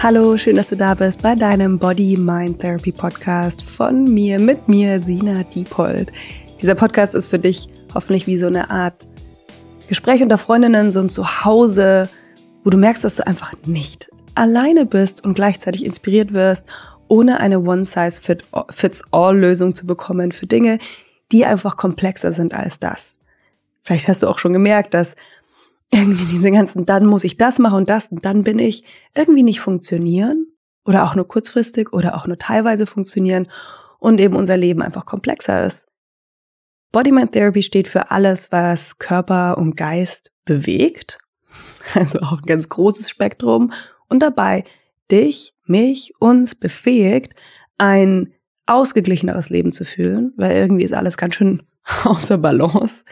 Hallo, schön, dass du da bist bei deinem Body-Mind-Therapy-Podcast von mir, mit mir, Sina Diepold. Dieser Podcast ist für dich hoffentlich wie so eine Art Gespräch unter Freundinnen, so ein Zuhause, wo du merkst, dass du einfach nicht alleine bist und gleichzeitig inspiriert wirst, ohne eine One-Size-Fits-All-Lösung zu bekommen für Dinge, die einfach komplexer sind als das. Vielleicht hast du auch schon gemerkt, dass irgendwie diese ganzen, dann muss ich das machen und das und dann bin ich, irgendwie nicht funktionieren oder auch nur kurzfristig oder auch nur teilweise funktionieren und eben unser Leben einfach komplexer ist. Body-Mind-Therapy steht für alles, was Körper und Geist bewegt, also auch ein ganz großes Spektrum und dabei dich, mich, uns befähigt, ein ausgeglicheneres Leben zu führen, weil irgendwie ist alles ganz schön außer Balance.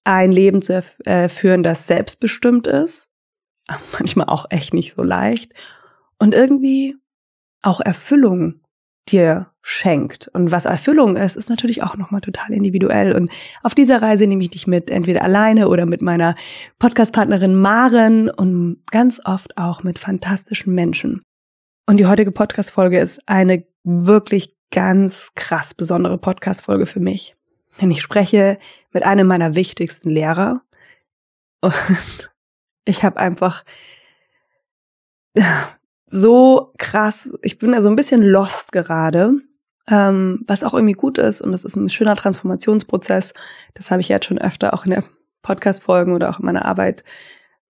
Ein Leben zu führen, das selbstbestimmt ist, manchmal auch echt nicht so leicht und irgendwie auch Erfüllung dir schenkt. Und was Erfüllung ist, ist natürlich auch nochmal total individuell. Und auf dieser Reise nehme ich dich mit, entweder alleine oder mit meiner Podcast-Partnerin Maren und ganz oft auch mit fantastischen Menschen. Und die heutige Podcast-Folge ist eine wirklich ganz krass besondere Podcast-Folge für mich. Denn ich spreche mit einem meiner wichtigsten Lehrer und ich habe einfach so krass, ich bin da so ein bisschen lost gerade, was auch irgendwie gut ist und das ist ein schöner Transformationsprozess. Das habe ich jetzt schon öfter auch in der Podcast-Folgen oder auch in meiner Arbeit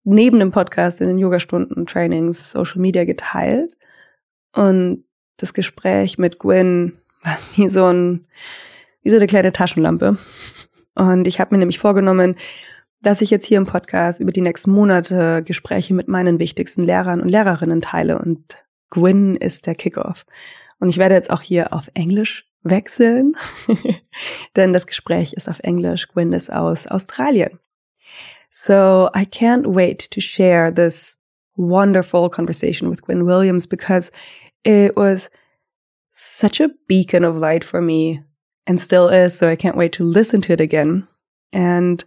neben dem Podcast, in den Yogastunden, Trainings, Social Media geteilt. Und das Gespräch mit Gwyn war wie so eine kleine Taschenlampe. Und ich habe mir nämlich vorgenommen, dass ich jetzt hier im Podcast über die nächsten Monate Gespräche mit meinen wichtigsten Lehrern und Lehrerinnen teile. Und Gwyn ist der Kickoff. Und ich werde jetzt auch hier auf Englisch wechseln, denn das Gespräch ist auf Englisch. Gwyn ist aus Australien. So I can't wait to share this wonderful conversation with Gwyn Williams because it was such a beacon of light for me. And still is, so I can't wait to listen to it again and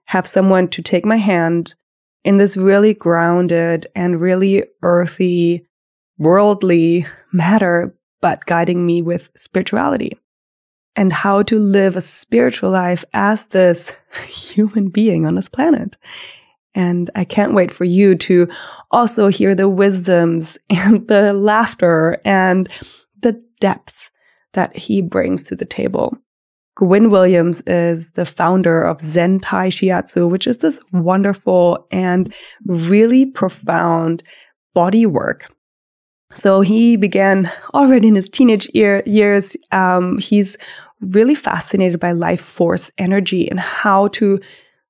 have someone to take my hand in this really grounded and really earthy, worldly matter, but guiding me with spirituality and how to live a spiritual life as this human being on this planet. And I can't wait for you to also hear the wisdoms and the laughter and the depth that he brings to the table. Gwyn Williams is the founder of Zenthai Shiatsu, which is this wonderful and really profound body work. So he began already in his teenage years. He's really fascinated by life force energy and how to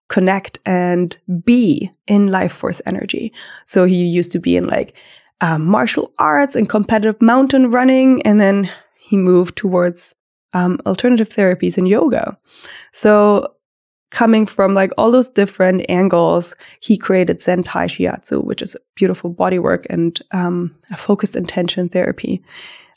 connect and be in life force energy. So he used to be in martial arts and competitive mountain running, and then he moved towards alternative therapies and yoga. So coming from all those different angles, he created Zenthai Shiatsu, which is a beautiful bodywork and a focused intention therapy.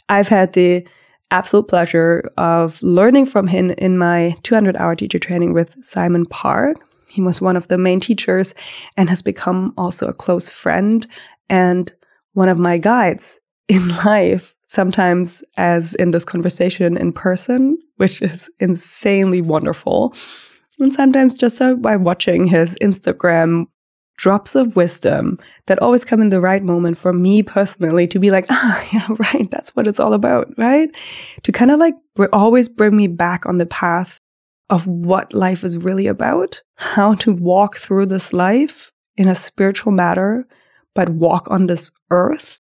I've had the absolute pleasure of learning from him in my 200-hour teacher training with Simon Park. He was one of the main teachers and has become also a close friend and one of my guides in life, sometimes as in this conversation in person, which is insanely wonderful. And sometimes just by watching his Instagram drops of wisdom that always come in the right moment for me personally to be like, yeah, right, that's what it's all about, right? To kind of always bring me back on the path of what life is really about, how to walk through this life in a spiritual matter, but walk on this earth.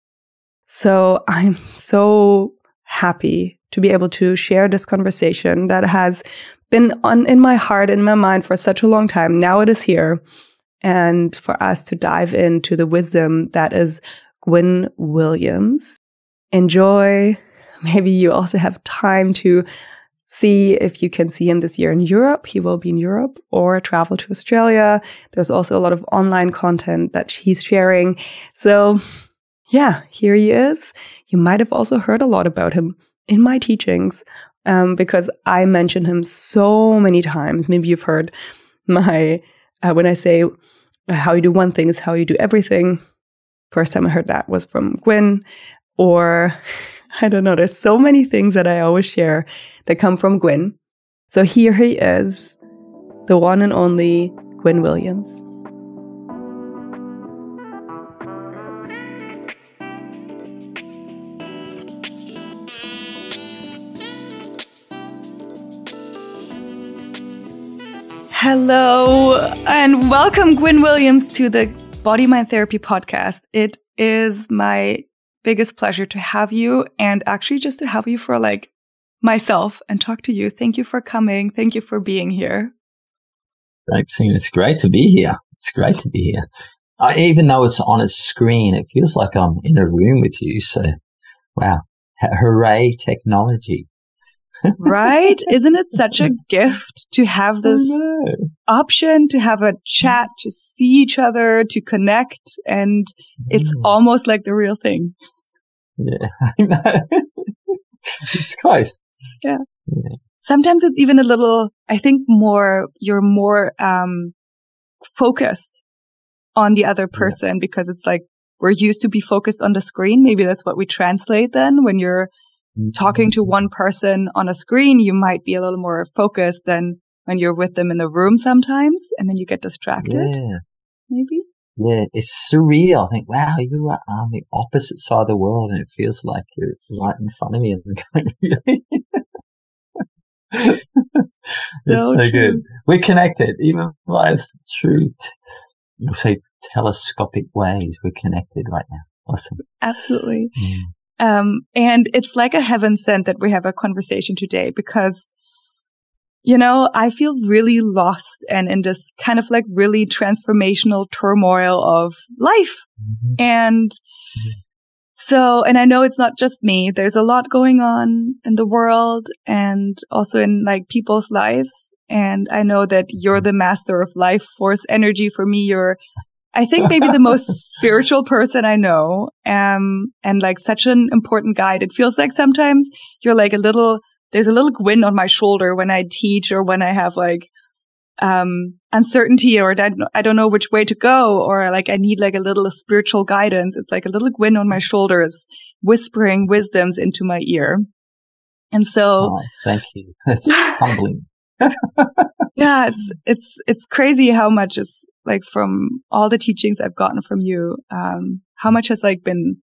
So I'm so happy to be able to share this conversation that has been in my heart, in my mind for such a long time. Now it is here. And for us to dive into the wisdom that is Gwyn Williams. Enjoy. Maybe you also have time to see if you can see him this year in Europe. He will be in Europe, or travel to Australia. There's also a lot of online content that he's sharing. So yeah, here he is. You might have also heard a lot about him in my teachings because I mention him so many times. Maybe you've heard my, when I say how you do one thing is how you do everything. First time I heard that was from Gwyn, or I don't know. There's so many things that I always share that come from Gwyn. So here he is, the one and only Gwyn Williams. Hello and welcome, Gwyn Williams, to the Body Mind Therapy podcast. It is my biggest pleasure to have you, and actually just to have you for like myself and talk to you. Thank you for coming. Thank you for being here. Maxine, it's great to be here. It's great to be here. Even though it's on a screen, it feels like I'm in a room with you. So, wow. Hooray, technology. Right? Isn't it such a gift to have this option, to have a chat, to see each other, to connect, and it's almost like the real thing. Yeah, I know. It's close. Yeah. Sometimes it's even a little, I think you're more focused on the other person because it's like we're used to be focused on the screen. Maybe that's what we translate then when you're talking to one person on a screen, you might be a little more focused than when you're with them in the room sometimes, and then you get distracted. Yeah. Maybe? Yeah, it's surreal. I think, wow, you are on the opposite side of the world, and it feels like you're right in front of me. And going, really? It's so good. We're connected, even by through, you'll say, telescopic ways. We're connected right now. Awesome. Absolutely. And it's like a heaven sent that we have a conversation today because, you know, I feel really lost and in this kind of like really transformational turmoil of life. And so, and I know it's not just me. There's a lot going on in the world and also in like people's lives. And I know that you're the master of life force energy. For me, you're I think maybe the most spiritual person I know, and like such an important guide. It feels like sometimes you're like there's a little Gwyn on my shoulder when I teach or when I have like, uncertainty or I don't know which way to go or like I need like a little spiritual guidance. It's like a little Gwyn on my shoulders whispering wisdoms into my ear. And so. Oh, thank you. That's humbling. Yeah, it's crazy how much is like from all the teachings I've gotten from you, how much has like been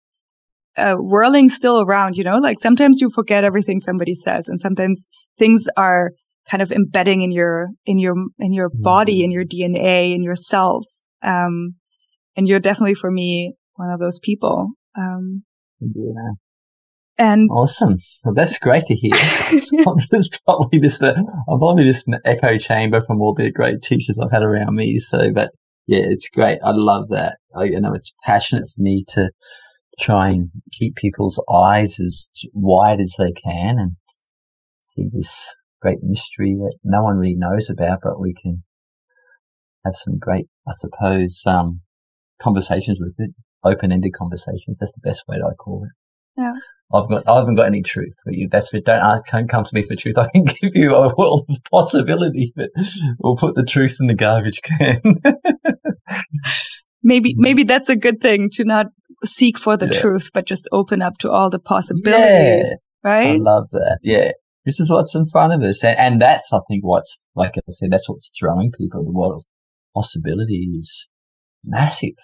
whirling still around, you know, like sometimes you forget everything somebody says and sometimes things are kind of embedding in your body, in your DNA, in your cells. And you're definitely for me one of those people. Yeah. And awesome. Well, that's great to hear. It's probably just I'm probably just an echo chamber from all the great teachers I've had around me. So, but yeah, it's great. I love that. It's passionate for me to try and keep people's eyes as wide as they can and see this great mystery that no one really knows about, but we can have some great, I suppose, conversations with it. Open-ended conversations. That's the best way that I call it. Yeah. I haven't got any truth for you. Don't come to me for truth. I can give you a world of possibility, but we'll put the truth in the garbage can. Maybe that's a good thing to not seek for the truth, but just open up to all the possibilities. Right? I love that. Yeah. This is what's in front of us. And that's, I think, what's, like I said, that's what's throwing people. The world of possibility is massive.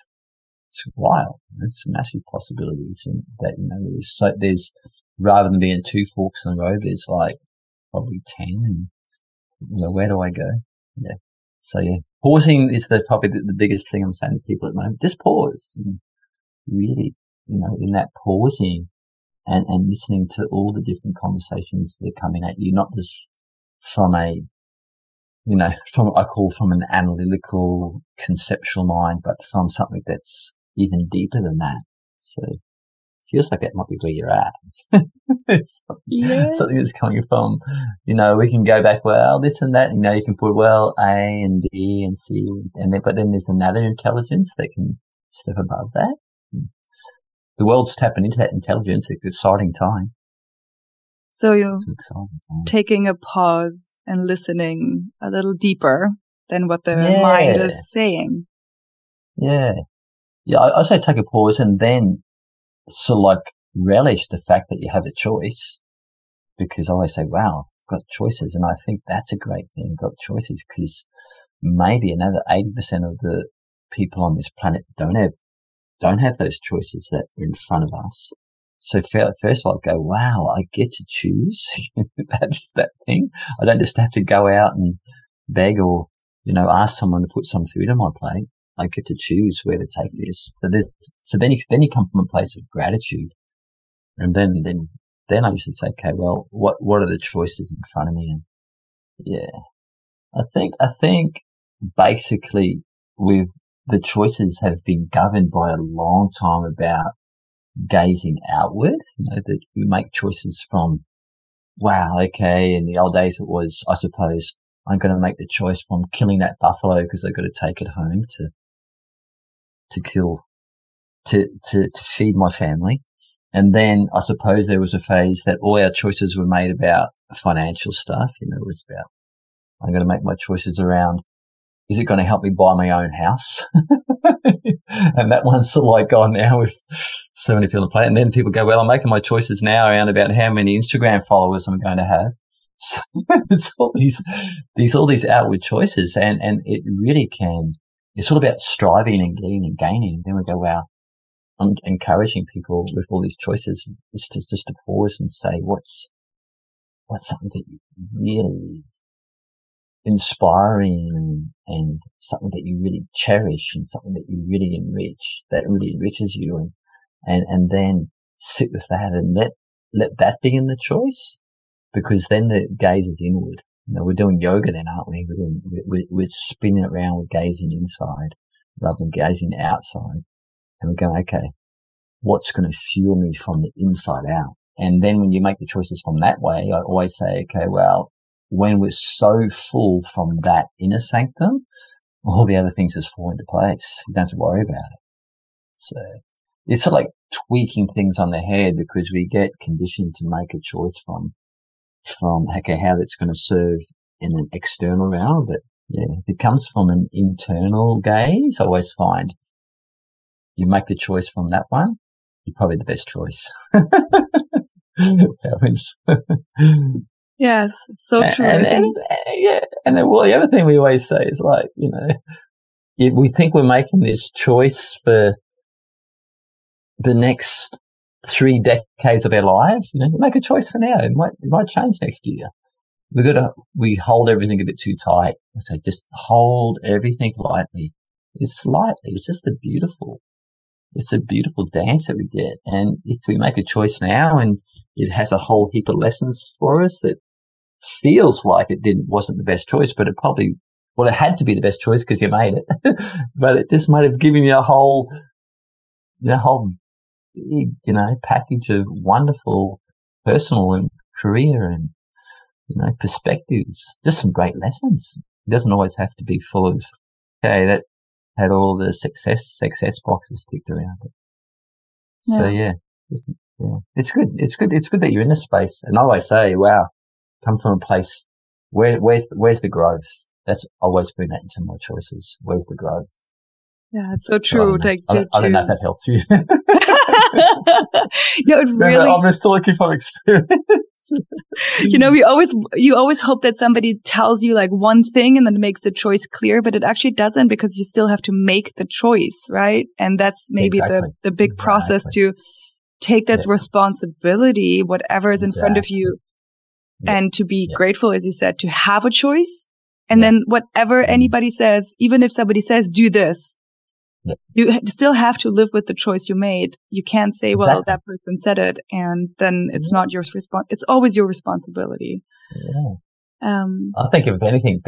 It's wild. It's massive possibilities, and that there's rather than being two forks in the road, there's like probably 10. And where do I go? Yeah. So yeah, pausing is probably the biggest thing I'm saying to people at the moment. Just pause, and really, in that pausing and listening to all the different conversations that are coming at you, not just from from an analytical, conceptual mind, but from something that's even deeper than that. So it feels like that might be where you're at. It's something that's coming from, we can go back, well, this and that, you can put, well, A and B and C, but then there's another intelligence that can step above that. The world's tapping into that intelligence. It's an exciting time. So you're taking a pause and listening a little deeper than what the mind is saying. Yeah. yeah, I say take a pause and then sort of like relish the fact that you have a choice, because I always say, wow, I've got choices. And I think that's a great thing, you've got choices, because maybe another 80% of the people on this planet don't have those choices that are in front of us. So first I'll go, wow, I get to choose. That's that thing. I don't just have to go out and beg or, ask someone to put some food on my plate. I get to choose where to take this. So then you come from a place of gratitude. And then I used to say, okay, well, what are the choices in front of me? And yeah, I think basically with the choices have been governed by a long time about gazing outward, that you make choices from, wow, okay, in the old days it was, I suppose, I'm going to make the choice from killing that buffalo because I've got to take it home to feed my family. And then I suppose there was a phase that all our choices were made about financial stuff. It was about, I'm going to make my choices around, is it going to help me buy my own house? And that one's sort of like gone now with so many people on the planet. And then people go, well, I'm making my choices now around about how many Instagram followers I'm going to have. So it's all these outward choices. And it really it's all about striving and getting and gaining. And then we go, wow, I'm encouraging people with all these choices is just to pause and say, what's something that you really inspiring and something that you really cherish and something that you really enrich, that really enriches you, and then sit with that and let that be in the choice, because then the gaze is inward. We're doing yoga then, aren't we? We're spinning around with gazing inside rather than gazing outside, and we're going, okay, what's going to fuel me from the inside out? And then when you make the choices from that way, I always say, okay, well, when we're so full from that inner sanctum, all the other things just fall into place. You don't have to worry about it. So it's sort of like tweaking things on the head, because we get conditioned to make a choice from okay, how that's going to serve in an external realm. But yeah, if it comes from an internal gaze, I always find you make the choice from that one, you're probably the best choice. Yes, so true. And then, well, the other thing we always say is like, we think we're making this choice for the next 3 decades of our life. You make a choice for now. It might change next year. We hold everything a bit too tight. So just hold everything lightly. It's lightly. It's just a beautiful dance that we get. And if we make a choice now and it has a whole heap of lessons for us that feels like it wasn't the best choice, but it had to be the best choice because you made it. But it just might have given you a whole big, package of wonderful personal and career and, perspectives, just some great lessons. It doesn't always have to be full of, okay, that had all the success boxes ticked around it. So it's good. It's good that you're in this space. And I always say, wow, come from a place where's the growth? That's always been that into my choices. Where's the growth? Yeah, it's so true. I don't know if that helps you. No, it really. I'm just looking for experience. You always hope that somebody tells you like one thing and then makes the choice clear, but it actually doesn't, because you still have to make the choice, right? And that's maybe the big process to take that responsibility, whatever is in front of you, and to be grateful, as you said, to have a choice. And then whatever anybody says, even if somebody says, do this, you still have to live with the choice you made. You can't say, well, that person said it, and then it's not your response. It's always your responsibility. Yeah. I think if anything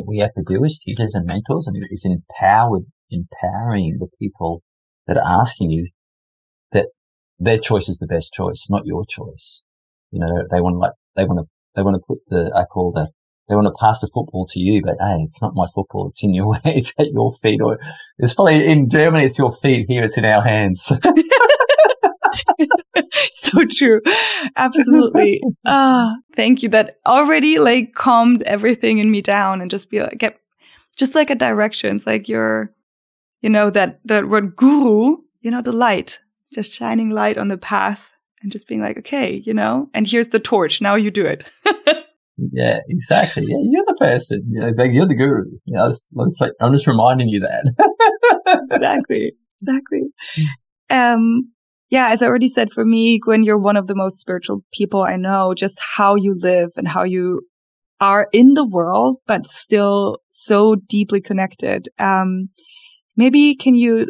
we have to do as teachers and mentors is empowering the people that are asking you that their choice is the best choice, not your choice. They want to put they want to pass the football to you, but hey, it's not my football. It's in your way. It's at your feet. Or it's probably in Germany, it's your feet. Here, it's in our hands. So true. Absolutely. Thank you. That already calmed everything in me down, and just be like, just like a direction. It's like that word guru, the light, just shining light on the path and just being like, okay, and here's the torch. Now you do it. Yeah, exactly. Yeah, you're the person. You're the guru. I'm just reminding you that. Exactly. As I already said, for me, Gwyn, you're one of the most spiritual people I know. Just how you live and how you are in the world, but still so deeply connected. Maybe can you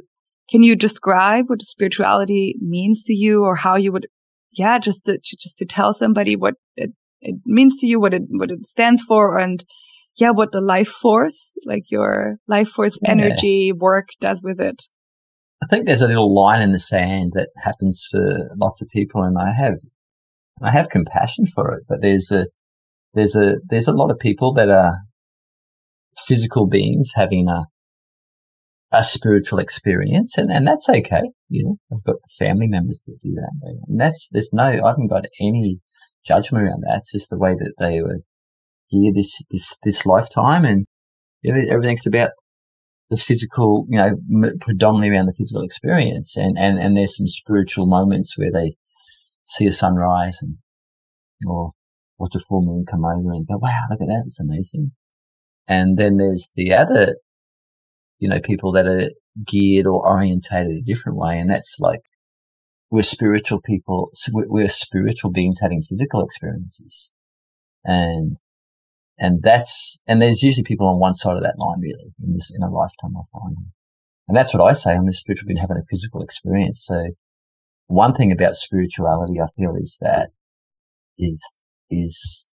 describe what spirituality means to you, or how you would, just to tell somebody what it means to you, what it stands for, and what the life force, like your life force energy work does with it. I think there's a little line in the sand that happens for lots of people, and I have compassion for it. But there's a lot of people that are physical beings having a spiritual experience, and that's okay. I've got family members that do that, and I haven't got any judgment around that. It's just the way that they were here this lifetime, and everything's about the physical, predominantly around the physical experience, and there's some spiritual moments where they see a sunrise or watch a full moon come over and go, wow, look at that, it's amazing. And then there's the other, people that are geared or orientated a different way, and that's like, we're spiritual people, we're spiritual beings having physical experiences. And there's usually people on one side of that line, really, in a lifetime, I find. And that's what I say, I'm a spiritual being having a physical experience. So one thing about spirituality, I feel, is that is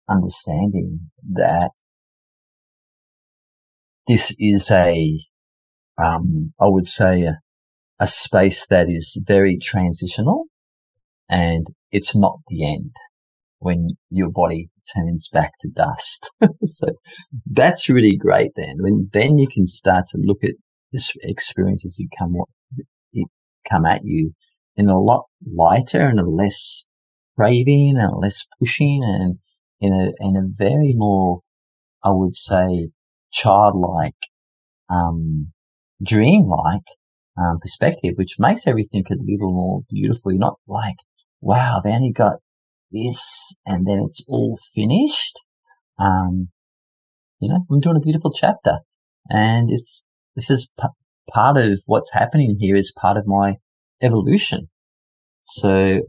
understanding that this is I would say a space that is very transitional, and it's not the end when your body turns back to dust. So that's really great then you can start to look at this experiences that come at you in a lot lighter and a less craving and less pushing, and in a very more, I would say, childlike, dreamlike perspective, which makes everything a little more beautiful. You're not like, wow, they only got this and then it's all finished. I'm doing a beautiful chapter, and this is part of what's happening here is part of my evolution. So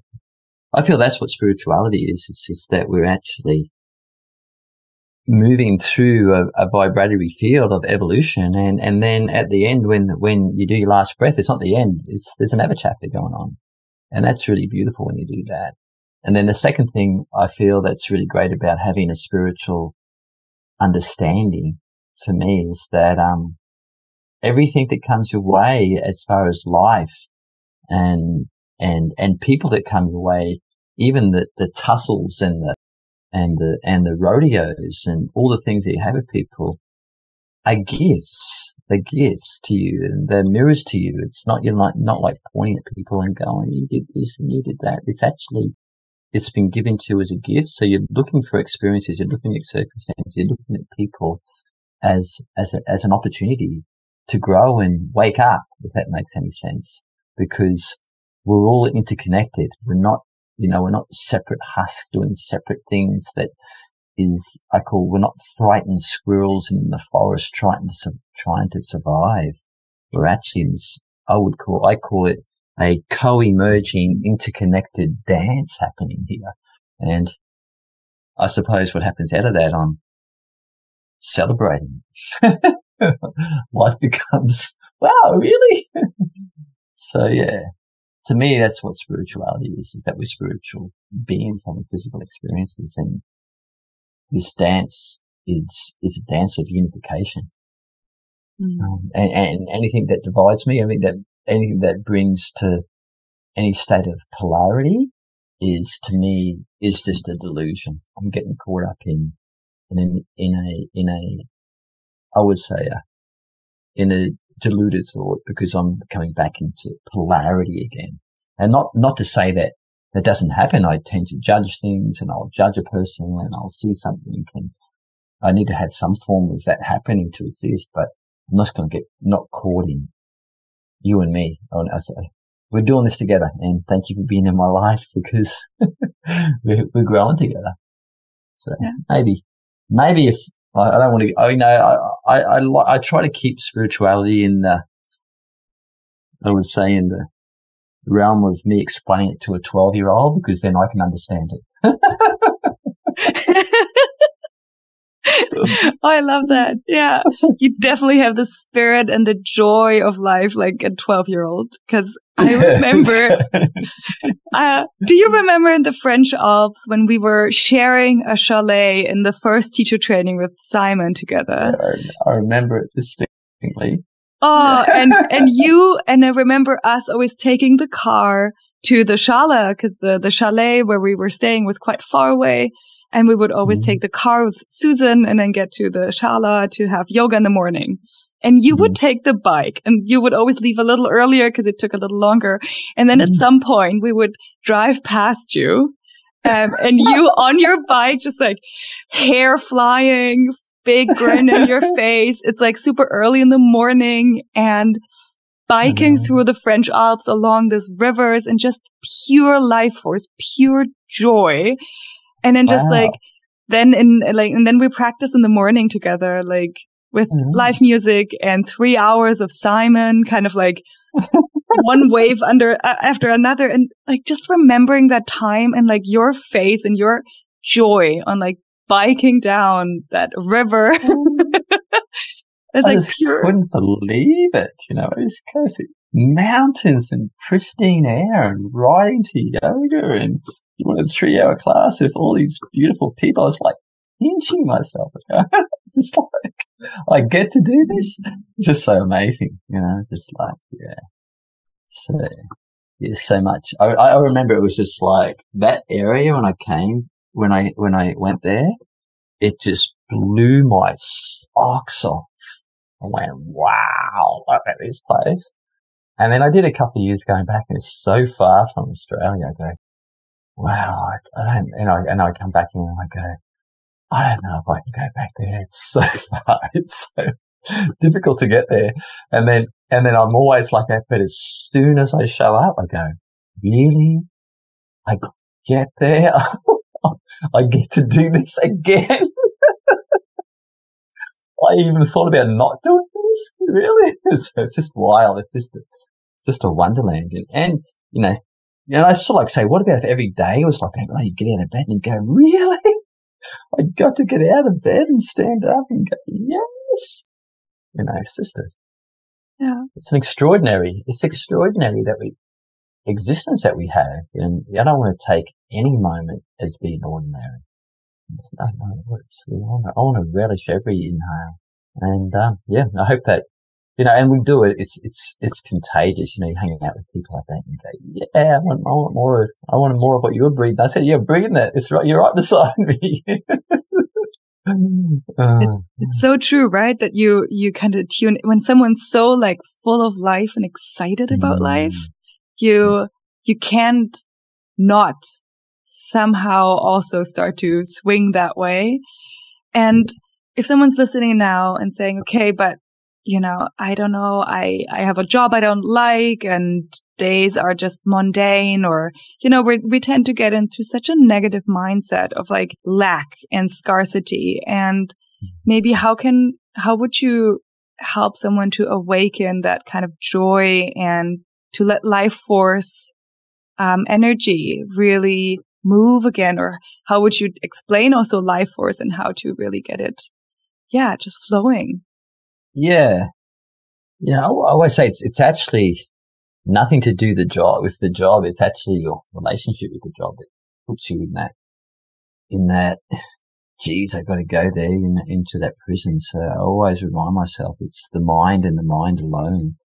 I feel that's what spirituality is. It's just that we're actually moving through a vibratory field of evolution, and then at the end, when you do your last breath, it's not the end. There's another chapter going on, and that's really beautiful when you do that. And then the second thing I feel that's really great about having a spiritual understanding for me is that everything that comes your way as far as life and people that come your way, even the tussles and the rodeos and all the things that you have with people are gifts. They're gifts to you, and they're mirrors to you. It's not, you're not like pointing at people and going, you did this and you did that. It's been given to you as a gift. So you're looking for experiences, you're looking at circumstances, you're looking at people as an opportunity to grow and wake up, if that makes any sense, because we're all interconnected. We're not separate husks doing separate things. We're not frightened squirrels in the forest trying to survive. We're actually I call it a co-emerging, interconnected dance happening here. And I suppose what happens out of that, I'm celebrating. Life becomes, wow, really? So yeah, to me, that's what spirituality is that we're spiritual beings having physical experiences, and this dance is a dance of unification. And anything that divides me, anything that brings to any state of polarity is, to me, is just a delusion. I'm getting caught up in I would say in a deluded thought, because I'm coming back into polarity again. And not to say that doesn't happen. I tend to judge things, and I'll judge a person, and I'll see something, and I need to have some form of that happening to exist. But I'm just going to get not caught in you and me. We're doing this together, and thank you for being in my life because we're growing together. So maybe if I don't want to, I try to keep spirituality in the, I would say in the realm of me explaining it to a 12-year-old because then I can understand it. Oh, I love that. Yeah. You definitely have the spirit and the joy of life like a 12-year-old. Because I remember, do you remember in the French Alps when we were sharing a chalet in the first teacher training with Simon together? I remember it distinctly. Oh, and I remember us always taking the car to the chalet because the chalet where we were staying was quite far away. And we would always take the car with Susan and then get to the chalet to have yoga in the morning. And you would take the bike and you would always leave a little earlier because it took a little longer. And then at some point we would drive past you, and you on your bike, just like hair flying, big grin on your face. It's like super early in the morning and biking through the French Alps along these rivers and just pure life force, pure joy. And then just and then we practice in the morning together, like with live music and 3 hours of Simon, kind of like one wave after another. And like just remembering that time and like your face and your joy on like biking down that river. It's I like just couldn't believe it. It's crazy. Mountains and pristine air and riding to yoga and you want a 3-hour class with all these beautiful people. I was like pinching myself. It's just like, I get to do this. It's just so amazing, just like, So, so much. I remember it was just like that area when I went there, it just blew my socks off. I went, wow, look at this place. And then I did a couple of years going back and it's so far from Australia. I go, wow, I don't, and I come back in and I go, I don't know if I can go back there. It's so far. It's so difficult to get there. And then I'm always like that. But as soon as I show up, I go, really? I get there? I get to do this again? I even thought about not doing this. Really? So it's just wild. It's just a wonderland. And I sort of like say, what about if every day it was like, oh, you get out of bed and you go, really? I got to get out of bed and stand up and go, yes. It's just it's extraordinary that existence that we have. And I don't want to take any moment as being ordinary. I want to relish every inhale. And, I hope that, and we do it. It's contagious. You hanging out with people like that and you go, I want more of what you're breathing. I said, yeah, breathing that. It's right. You're right beside me. It's so true, right? That you kind of tune when someone's so like full of life and excited about life, you can't not somehow also start to swing that way. And if someone's listening now and saying, okay, but I don't know, I have a job I don't like and days are just mundane or, we tend to get into such a negative mindset of like lack and scarcity. And maybe how would you help someone to awaken that kind of joy and to let life force, energy really move again? Or how would you explain also life force and how to really get it, just flowing? Yeah. I always say it's actually nothing to do with the job. It's actually your relationship with the job that puts you in that, geez, I got to go there into that prison. So I always remind myself it's the mind and the mind alone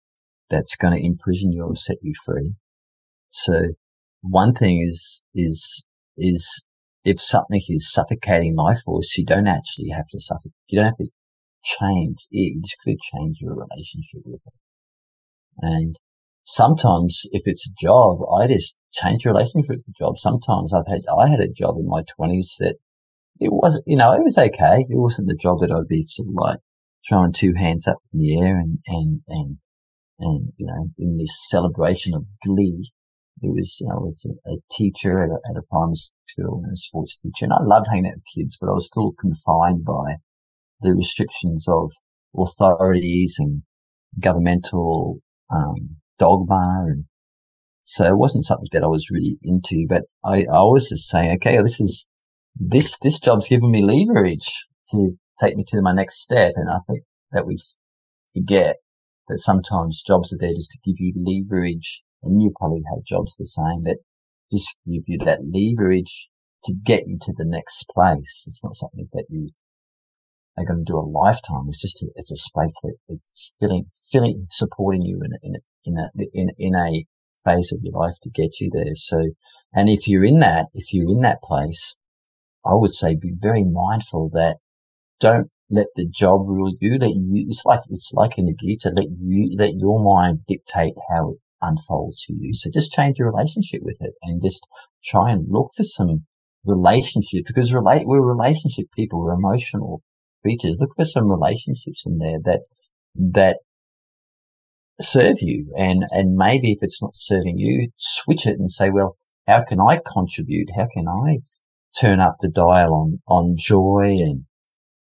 that's going to imprison you or set you free. So one thing is if something is suffocating life force, you don't actually have to suffer. You don't have to change it. You just got to change your relationship with it. And sometimes if it's a job, I just change your relationship with the job. Sometimes I had a job in my 20s that it was, it was okay. It wasn't the job that I'd be sort of like throwing two hands up in the air and, you know, in this celebration of glee. I was a teacher at a primary school and a sports teacher, and I loved hanging out with kids, but I was still confined by the restrictions of authorities and governmental, dogma. And so it wasn't something that I was really into, but I was just saying, okay, this job's given me leverage to take me to my next step. And I think that we forget that sometimes jobs are there just to give you leverage, and you probably had jobs the same, that just give you that leverage to get you to the next place. It's not something that you are going to do a lifetime. It's a space that it's filling, supporting you in a phase of your life to get you there. So, and if you're in that place, I would say be very mindful that don't let the job rule you. It's like in the guitar, let your mind dictate how it unfolds for you. So just change your relationship with it and just try and look for some relationship, because we're relationship people, we're emotional creatures. Look for some relationships in there that serve you, and maybe if it's not serving you, switch it and say, well, how can I contribute? How can I turn up the dial on joy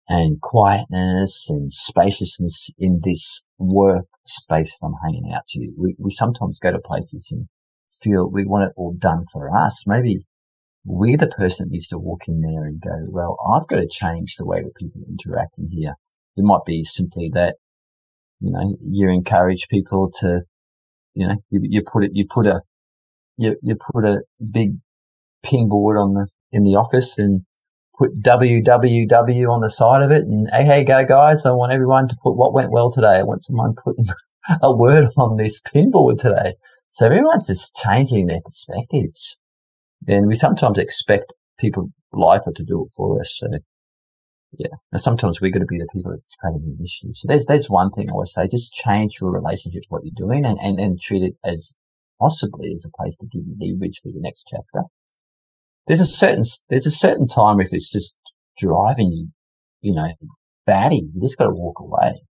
and quietness and spaciousness in this work space that I'm hanging out to? We sometimes go to places and feel we want it all done for us. Maybe we're the person that needs to walk in there and go, well, I've got to change the way that people interact in here. It might be simply that, you know, you encourage people to, you know, you put a big pinboard in the office and put www on the side of it, and hey go guys, I want everyone to put what went well today. I want someone putting a word on this pinboard today. So everyone's just changing their perspectives. And we sometimes expect people life to do it for us. So yeah, and sometimes we've got to be the people that's creating the initiative. So there's one thing I would say, just change your relationship to what you're doing and treat it as possibly as a place to give you leverage for your next chapter. There's a certain time if it's just driving you, you know, batty, you just got to walk away.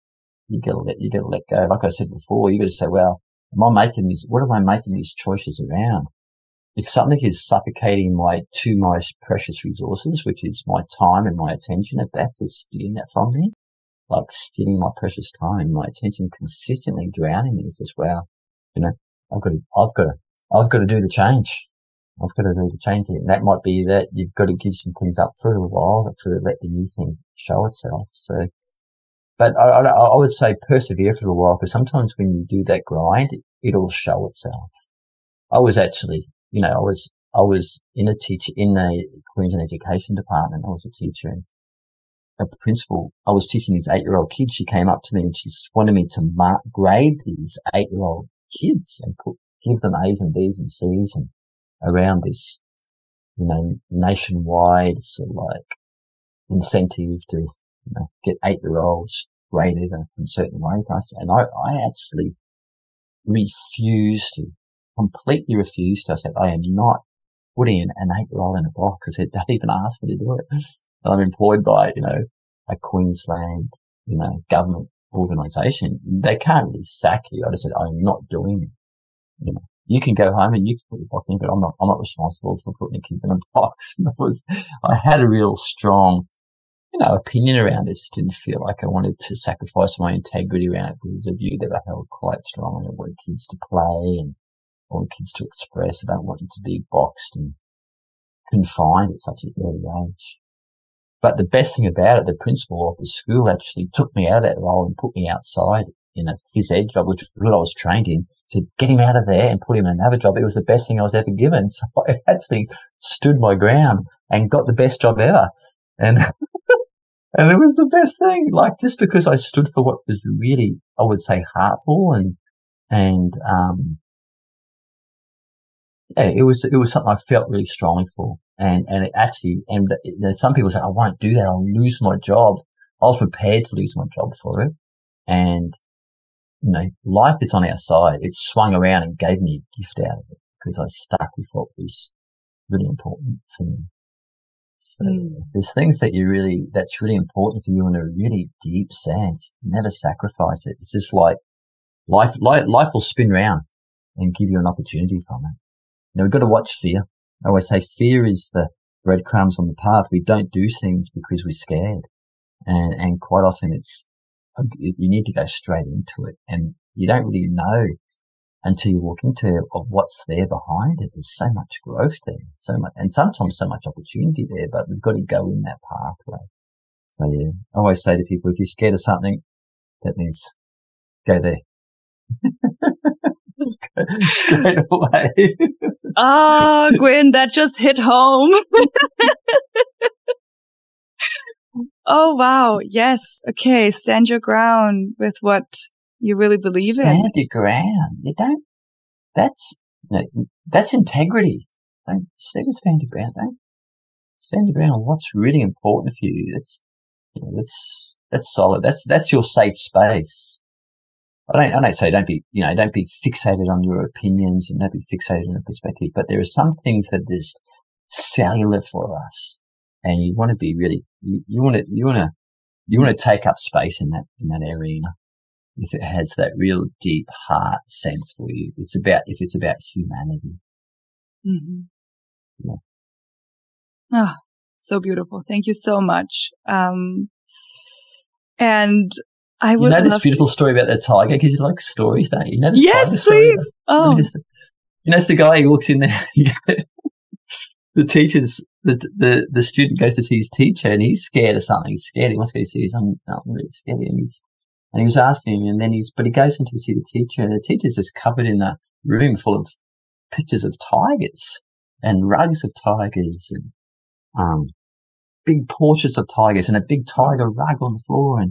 You got to let go. Like I said before, you got to say, well, what am I making these choices around? If something is suffocating my two most precious resources, which is my time and my attention, if that's stealing that from me, like stealing my precious time and my attention, consistently drowning me, it's just, well, you know, I've got to do the change. I've got to do the change. And that might be that you've got to give some things up for a while to let the new thing show itself. So, but I would say persevere for a while, because sometimes when you do that grind, it'll show itself. I was actually, you know, I was in the Queensland Education Department. I was a teacher, and a principal, I was teaching these 8-year-old kids. She came up to me and she wanted me to grade these 8-year-old kids and give them A's and B's and C's, and around this, you know, nationwide sort of like incentive to, you know, get 8-year-olds graded in certain ways. And I actually completely refused. I said, I am not putting an 8-year-old in a box. I said, don't even ask me to do it. And I'm employed by, you know, a Queensland, you know, government organisation. They can't really sack you. I just said, I'm not doing it. You know, you can go home and you can put your box in, but I'm not responsible for putting the kids in a box. And I had a real strong, you know, opinion around it. Just didn't feel like I wanted to sacrifice my integrity around it, because a view that I held quite strongly. I wanted kids to play and I want kids to express. I don't want them to be boxed and confined at such an early age. But the best thing about it, the principal of the school actually took me out of that role and put me outside in a phys ed job, which I was trained in. Said, get him out of there and put him in another job. It was the best thing I was ever given. So I actually stood my ground and got the best job ever. And and it was the best thing, like, just because I stood for what was really, I would say, heartful and yeah, it was something I felt really strongly for. And it actually, and some people say, I won't do that. I'll lose my job. I was prepared to lose my job for it. And, you know, life is on our side. It swung around and gave me a gift out of it, because I stuck with what was really important for me. So there's things that that's really important for you in a really deep sense. Never sacrifice it. It's just like life will spin round and give you an opportunity from it. We've got to watch fear. I always say fear is the breadcrumbs on the path. We don't do things because we're scared. And quite often you need to go straight into it. And you don't really know until you walk into what's there behind it. There's so much growth there, so much, and sometimes so much opportunity there, but we've got to go in that pathway. So yeah, I always say to people, if you're scared of something, that means go there. Straight away. Oh, Gwyn, that just hit home. Oh, wow. Yes. Okay. Stand your ground with what you really believe in. Stand your ground. That's integrity. Don't stand your ground. Don't stand your ground on what's really important for you. That's solid. That's your safe space. I don't say don't be fixated on your opinions and don't be fixated on your perspective, but there are some things that are just cellular for us, and you want to be really, you want to take up space in that arena. If it has that real deep heart sense for you, if it's about humanity. Mm-hmm. Yeah. Ah, so beautiful. Thank you so much. And I would love this beautiful story about the tiger, because you like stories, don't you? This yes, tiger story? Please. Oh. It's the guy who walks in there. The student goes to see his teacher and he's scared of something. He's scared. He wants to go see I'm really scared. And he was asking him, and but he goes in to see the teacher, and the teacher's just covered in a room full of pictures of tigers and rugs of tigers and, big portraits of tigers and a big tiger rug on the floor.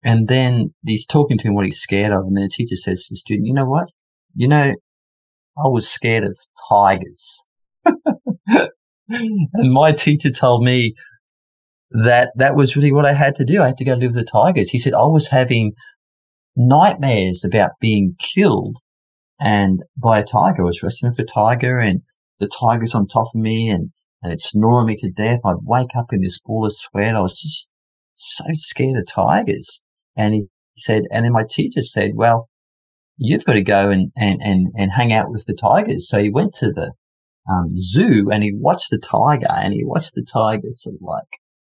And then he's talking to him what he's scared of. And then the teacher says to the student, you know what? I was scared of tigers. And my teacher told me that was really what I had to do. I had to go live with the tigers. He said, I was having nightmares about being killed and by a tiger. I was wrestling with a tiger and the tiger's on top of me and it's snoring me to death. I'd wake up in this ball of sweat. I was just so scared of tigers. And he said, and then my teacher said, well, you've got to go and hang out with the tigers. So he went to the zoo and he watched the tiger sort of like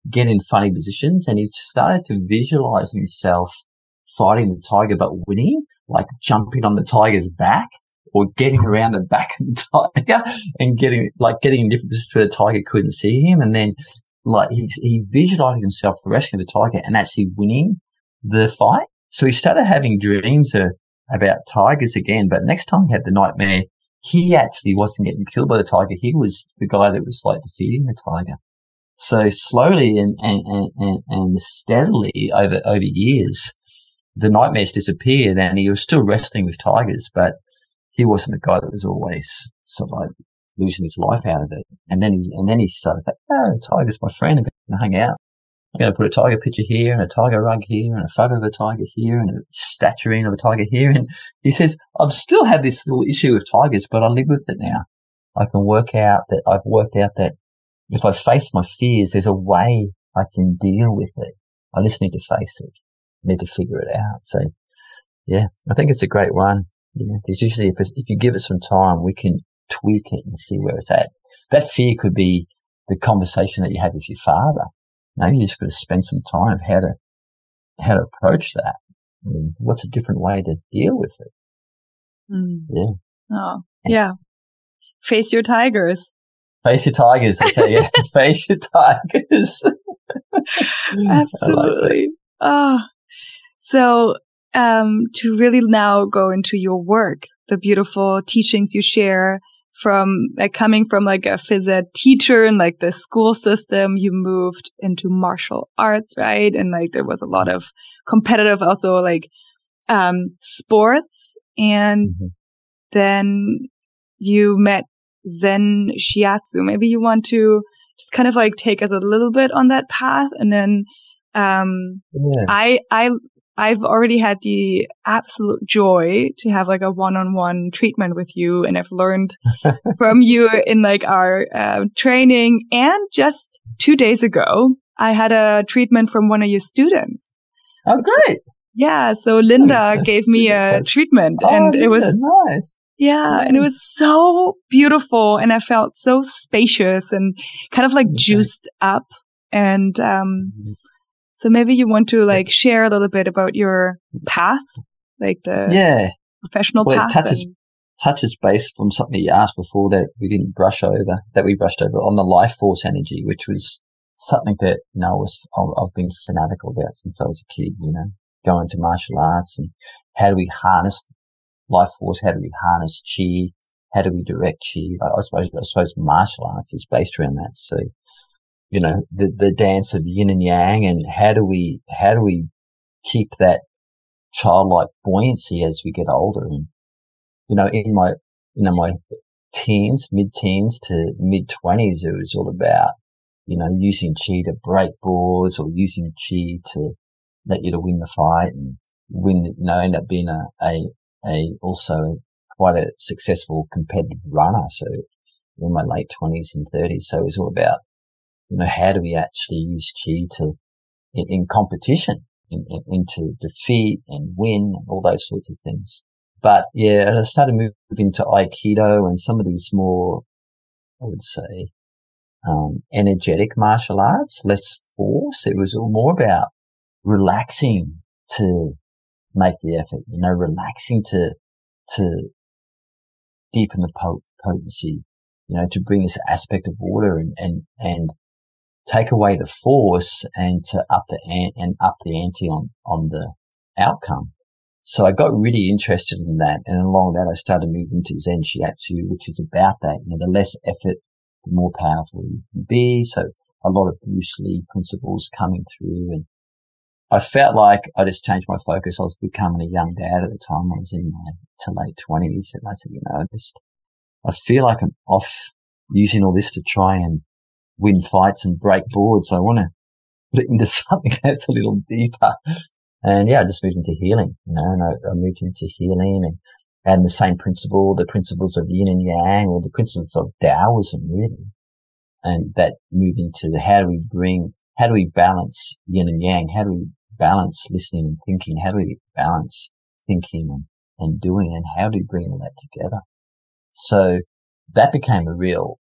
get in funny positions, and he started to visualize himself fighting the tiger but winning, like jumping on the tiger's back or getting around the back of the tiger and getting in different positions where the tiger couldn't see him. And then like he visualized himself wrestling the tiger and actually winning the fight. So he started having dreams about tigers again, but next time he had the nightmare, he actually wasn't getting killed by the tiger. He was the guy that was like defeating the tiger. So slowly and steadily over years, the nightmares disappeared and he was still wrestling with tigers, but he wasn't the guy that was always sort of like losing his life out of it. And then he started saying, oh, the tiger's my friend. I'm going to hang out. I'm going to put a tiger picture here and a tiger rug here and a photo of a tiger here and a statuette of a tiger here. And he says, I've still had this little issue with tigers, but I live with it now. I've worked out that if I face my fears, there's a way I can deal with it. I just need to face it. I need to figure it out. So yeah, I think it's a great one. Yeah, because usually if you give it some time, we can tweak it and see where it's at. That fear could be the conversation that you had with your father. Maybe you just got to spend some time of how to approach that. I mean, what's a different way to deal with it? Mm. Yeah. Oh, yeah. Face your tigers. Face your tigers. I say, yeah. Face your tigers. Absolutely. So, to really now go into your work, the beautiful teachings you share from coming from like a phys ed teacher and like the school system, you moved into martial arts, right? And like there was a lot of competitive also like sports, and then you met Zen-Shiatsu. Maybe you want to just kind of like take us a little bit on that path, and then I I've already had the absolute joy to have like a one-on-one treatment with you. And I've learned from you in like our training. And just 2 days ago, I had a treatment from one of your students. Oh, great. Yeah. So Linda gave me a treatment and it was nice. Yeah, Nice. and it was so beautiful, and I felt so spacious and kind of like juiced up. And so maybe you want to like share a little bit about your path, like the professional path. It touches base on something you asked before that we brushed over on the life force energy, which was something that I've been fanatical about since I was a kid. Going to martial arts and how do we harness life force? How do we harness chi? How do we direct chi? I suppose martial arts is based around that. So, the dance of yin and yang, and how do we keep that childlike buoyancy as we get older? And, in my mid-teens to mid-20s, it was all about, using chi to break boards or using chi to let you to win the fight and end up being also quite a successful competitive runner. So in my late 20s and 30s. So it was all about, how do we actually use chi in competition, into defeat and win and all those sorts of things. But as I started moving to Aikido and some of these more, I would say, energetic martial arts, less force, it was all more about relaxing to make the effort, relaxing to deepen the potency, to bring this aspect of order and take away the force and to up the ante on the outcome. So I got really interested in that, and along that I started moving to Zen-Shiatsu, which is about that. The less effort, the more powerful you can be. So a lot of Bruce Lee principles coming through, and I felt like I just changed my focus. I was becoming a young dad at the time. I was in my to late 20s, and I said, I feel like I'm off using all this to try and win fights and break boards. I want to put it into something that's a little deeper. And I just moved into healing, and I moved into healing and the same the principles of yin and yang, or the principles of Taoism really. And that moved into how do we balance yin and yang? How do we balance listening and thinking? How do we balance thinking and doing? And how do we bring all that together? So that became a real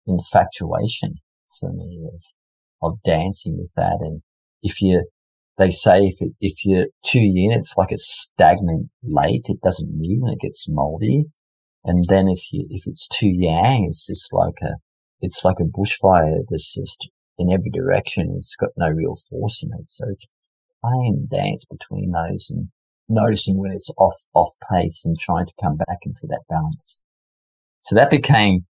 infatuation for me of dancing with that. And they say if you're too yin, it's like a stagnant lake. It doesn't move and it gets moldy. And then if it's too yang, it's just like a bushfire that's just in every direction. It's got no real force in it. So it's playing dance between those and noticing when it's off pace and trying to come back into that balance. So that became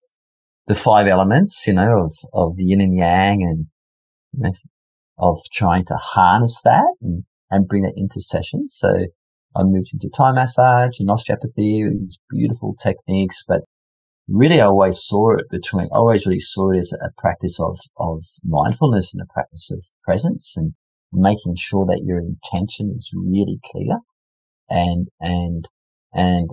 the 5 elements, of yin and yang, and of trying to harness that and bring it into sessions. So I moved into Thai massage and osteopathy, these beautiful techniques, but really I always really saw it as a practice of mindfulness and a practice of presence, and making sure that your intention is really clear. And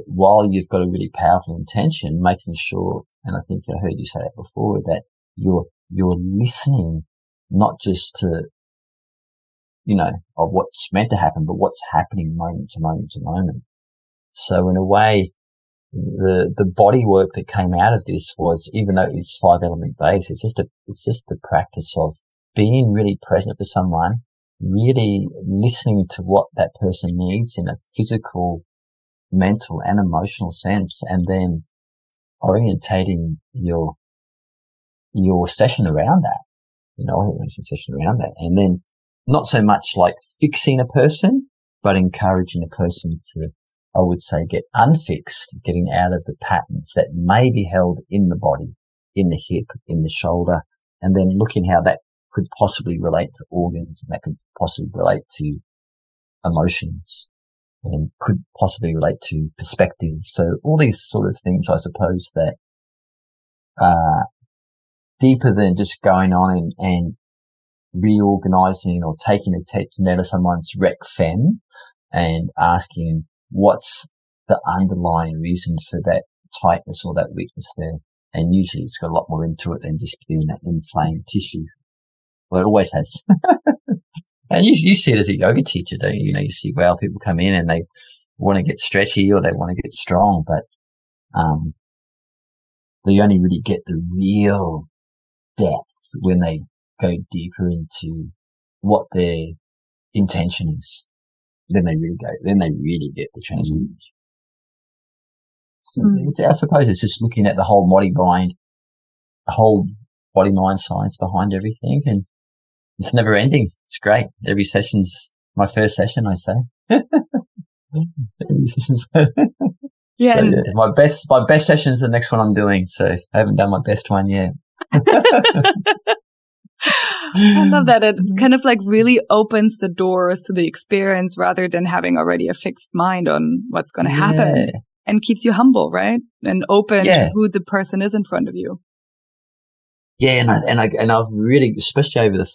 while you've got a really powerful intention, making sure, and I think I heard you say that before, that you're listening not just to, of what's meant to happen, but what's happening moment to moment to moment. So in a way, the body work that came out of this was, even though it's 5 element based, it's just the practice of being really present for someone, really listening to what that person needs in a physical, mental and emotional sense, and then orientating your session around that, and then not so much like fixing a person, but encouraging a person to, I would say, get unfixed, getting out of the patterns that may be held in the body, in the hip, in the shoulder, and then looking how that could possibly relate to organs, and that could possibly relate to emotions, and could possibly relate to perspective. So all these sort of things, I suppose, that are deeper than just going on and reorganizing or taking attention out of someone's rec fem, and asking what's the underlying reason for that tightness or that weakness there. And usually it's got a lot more into it than just being that inflamed tissue. Well, it always has. And you see it as a yoga teacher, don't you? You know, you see, well, people come in and they want to get stretchy or they want to get strong, but they only really get the real depth when they go deeper into what their intention is. Then they really get the transformation. So I suppose it's just looking at the whole body-mind science behind everything, and it's never ending. It's great. Every session's my first session, I say. Every session's yeah, so, my best session is the next one I'm doing, so I haven't done my best one yet. I love that. It kind of like really opens the doors to the experience rather than having already a fixed mind on what's going to happen, and keeps you humble, right? And open to who the person is in front of you. Yeah, and I've really, especially over the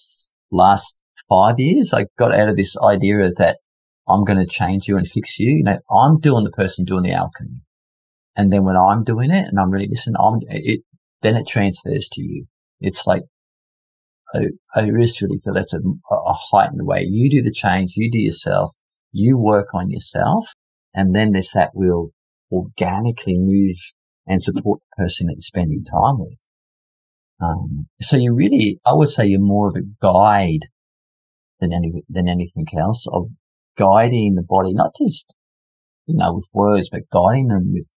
last 5 years, I got out of this idea of that I'm going to change you and fix you. You know, I'm doing the person doing the alchemy. And then when I'm doing it and I'm really listening, then it transfers to you. It's like, I just really feel that's a heightened way. You do the change, you do yourself, you work on yourself, and then there's that will organically move and support the person that you're spending time with. So you really, I would say you're more of a guide than anything else, of guiding the body, not just, you know, with words, but guiding them with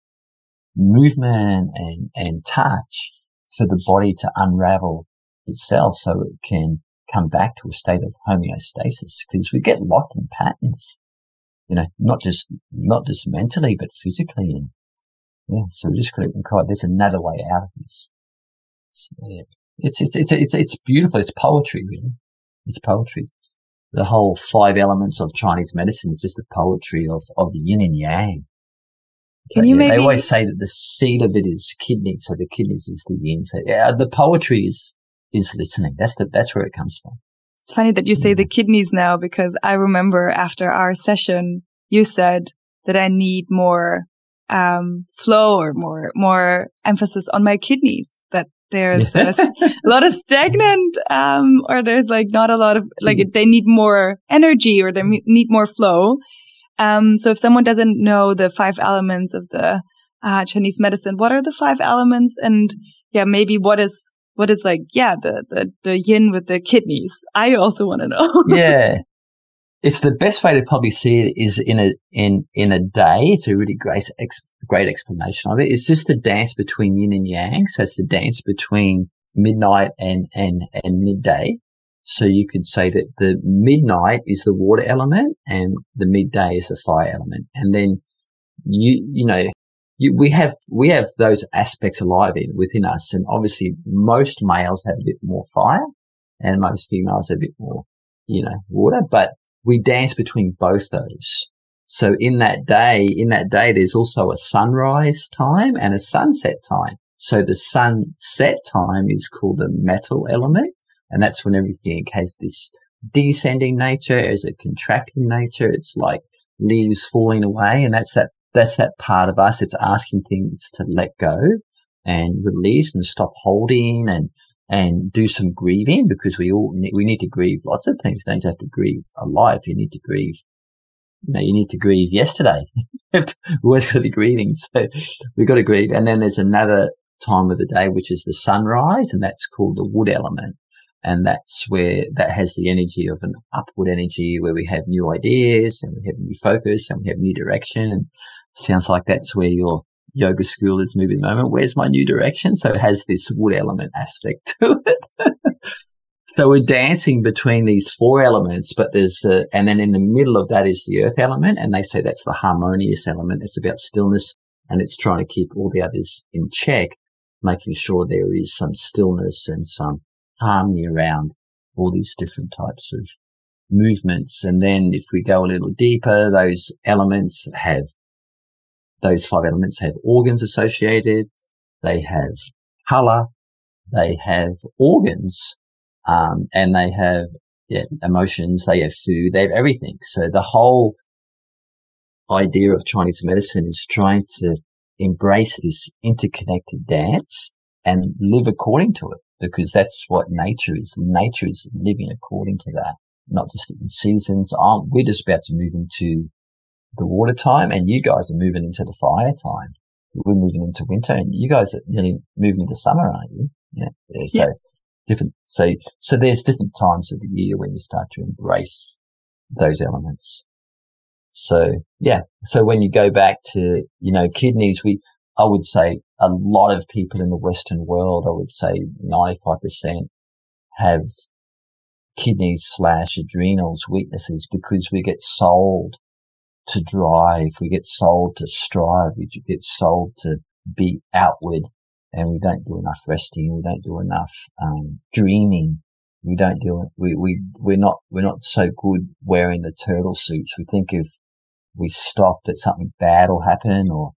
movement and touch for the body to unravel itself so it can come back to a state of homeostasis, because we get locked in patterns, you know, not just mentally, but physically. And yeah, so we just got to encourage, there's another way out of this. So, yeah. It's beautiful. It's poetry, really. It's poetry. The whole 5 elements of Chinese medicine is just the poetry of the yin and yang. They always say that the seed of it is kidney, so the kidneys is the yin. So yeah, the poetry is listening. That's where it comes from. It's funny that you say the kidneys now, because I remember after our session, you said that I need more flow or more emphasis on my kidneys, that there's a lot of stagnant, or there's like not a lot of, like they need more energy or they need more flow. So if someone doesn't know the 5 elements of the Chinese medicine, what are the 5 elements? And yeah, maybe what is like, the yin with the kidneys? I also want to know. Yeah. It's the best way to probably see it is in a day. It's a really great explanation of it. It's just the dance between yin and yang. So it's the dance between midnight and midday. So you could say that the midnight is the water element and the midday is the fire element. And then we have those aspects alive within us. And obviously most males have a bit more fire and most females have a bit more, water, but we dance between both those. So in that day, there's also a sunrise time and a sunset time. So the sunset time is called the metal element. And that's when everything has this descending nature as a contracting nature. It's like leaves falling away. And that's that part of us that's asking things to let go and release and stop holding and do some grieving, because we need to grieve lots of things. You don't have to grieve a life. You need to grieve, you need to grieve yesterday. We're always got to be grieving. So we've got to grieve. And then there's another time of the day, which is the sunrise, and that's called the wood element. And that's where that has the energy of an upward energy, where we have new ideas and we have new focus and we have new direction. And sounds like that's where your yoga school is moving at the moment. Where's my new direction? So it has this wood element aspect to it. So we're dancing between these 4 elements, but and then in the middle of that is the earth element. And they say that's the harmonious element. It's about stillness and it's trying to keep all the others in check, making sure there is some stillness and some harmony around all these different types of movements. And then if we go a little deeper, those 5 elements have organs associated. They have color. They have organs. And they have, emotions. They have food. They have everything. So the whole idea of Chinese medicine is trying to embrace this interconnected dance and live according to it, because that's what nature is. Nature is living according to that, not just in seasons. We're just about to move into the water time, and you guys are moving into the fire time. We're moving into winter, and you guys are nearly moving into summer, aren't you? Yeah. So different. So there's different times of the year when you start to embrace those elements. So yeah. So when you go back to, kidneys, I would say a lot of people in the Western world, I would say 95% have kidneys/adrenals weaknesses, because we get sold to drive, we get sold to strive, we get sold to be outward, and we don't do enough resting, we don't do enough dreaming, we're not so good wearing the turtle suits. We think if we stop that something bad will happen, or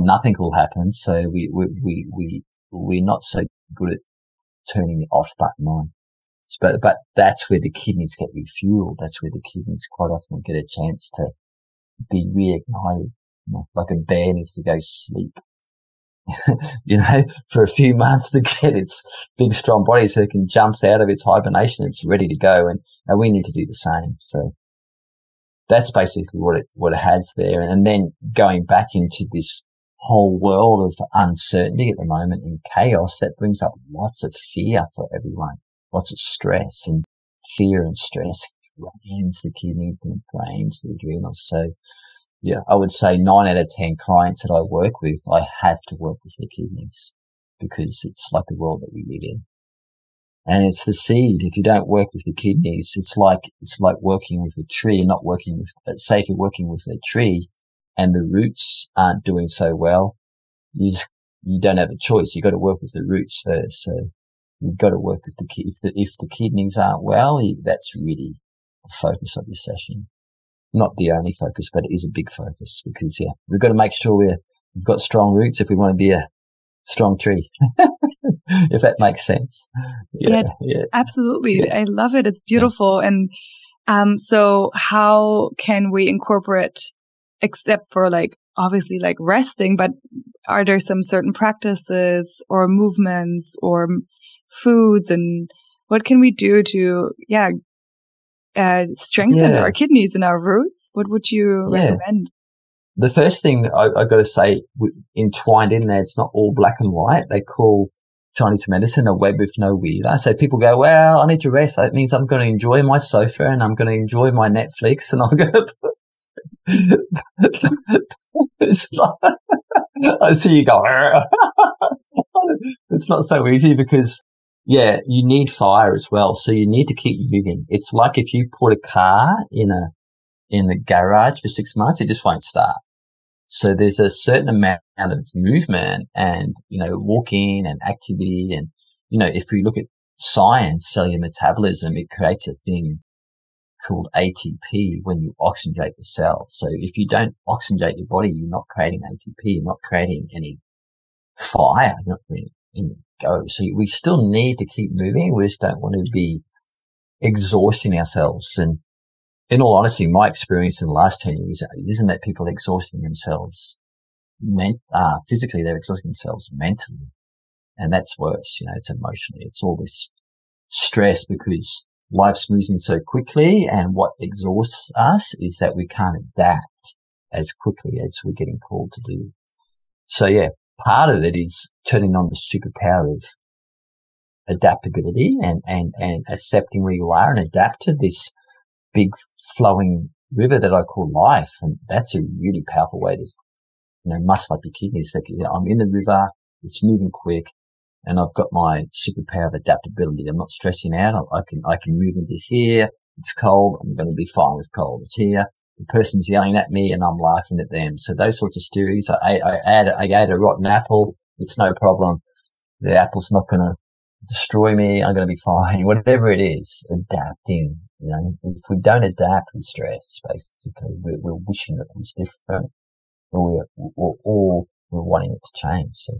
nothing will happen. So we're not so good at turning the off button on. But that's where the kidneys get refueled. That's where the kidneys quite often get a chance to be reignited. Like a bear needs to go sleep, for a few months to get its big, strong body so it can jump out of its hibernation. It's ready to go. And we need to do the same. So that's basically what it has there. And then going back into this whole world of uncertainty at the moment and chaos, that brings up lots of fear for everyone. Lots of stress, and fear and stress drains the kidney and drains the adrenals. So yeah, I would say 9 out of 10 clients that I work with, I have to work with the kidneys, because it's like the world that we live in. And it's the seed. If you don't work with the kidneys, it's like working with a tree, not working with, say if you're working with a tree and the roots aren't doing so well, you don't have a choice. You've got to work with the roots first. So you've got to work with if the kidneys aren't well, that's really a focus of your session. Not the only focus, but it is a big focus, because we've got to make sure we've got strong roots if we want to be a strong tree. If that makes sense. Yeah, absolutely. Yeah. I love it. It's beautiful. Yeah. And so how can we incorporate, except for obviously resting, but are there some certain practices or movements or foods, and what can we do to strengthen our kidneys and our roots? What would you recommend? The first thing I got to say, entwined in there, it's not all black and white. They call Chinese medicine a web with no weaver. So people go, well, I need to rest. That means I'm going to enjoy my sofa and I'm going to enjoy my Netflix, and I'm going to it's like, I see you go, it's not so easy, because you need fire as well. So you need to keep moving. It's like if you put a car in the garage for 6 months, it just won't start. So there's a certain amount of movement and, walking and activity. And, if we look at science, cellular metabolism, it creates a thing called ATP when you oxygenate the cell. So if you don't oxygenate your body, you're not creating ATP, you're not creating any fire, you're not creating any go. So we still need to keep moving. We just don't want to be exhausting ourselves. And in all honesty, my experience in the last 10 years isn't that people are exhausting themselves physically, they're exhausting themselves mentally. And that's worse, it's emotionally. It's all this stress, because life's moving so quickly, and what exhausts us is that we can't adapt as quickly as we're getting called to do. So part of it is turning on the superpower of adaptability and accepting where you are and adapt to this big flowing river that I call life. And that's a really powerful way to, muscle up your kidneys. I'm in the river, it's moving quick, and I've got my superpower of adaptability. I'm not stressing out. I can move into here. It's cold. I'm going to be fine with cold. It's here. The person's yelling at me and I'm laughing at them. So those sorts of stories. I ate a rotten apple. It's no problem. The apple's not going to destroy me. I'm going to be fine. Whatever it is, adapting. If we don't adapt, we stress. Basically, we're wishing that it was different, or we're wanting it to change. So,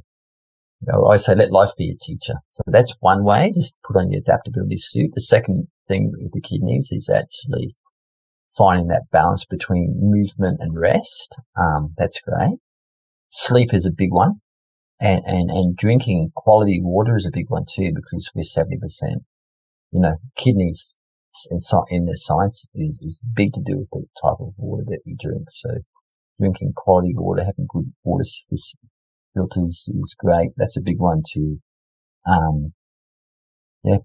I say let life be a teacher. So that's one way. Just put on your adaptability suit. The second thing with the kidneys is actually finding that balance between movement and rest. That's great. Sleep is a big one. And drinking quality water is a big one too, because we're 70%, kidneys in the science is big to do with the type of water that we drink. So drinking quality water, having good water filters is great. That's a big one too. I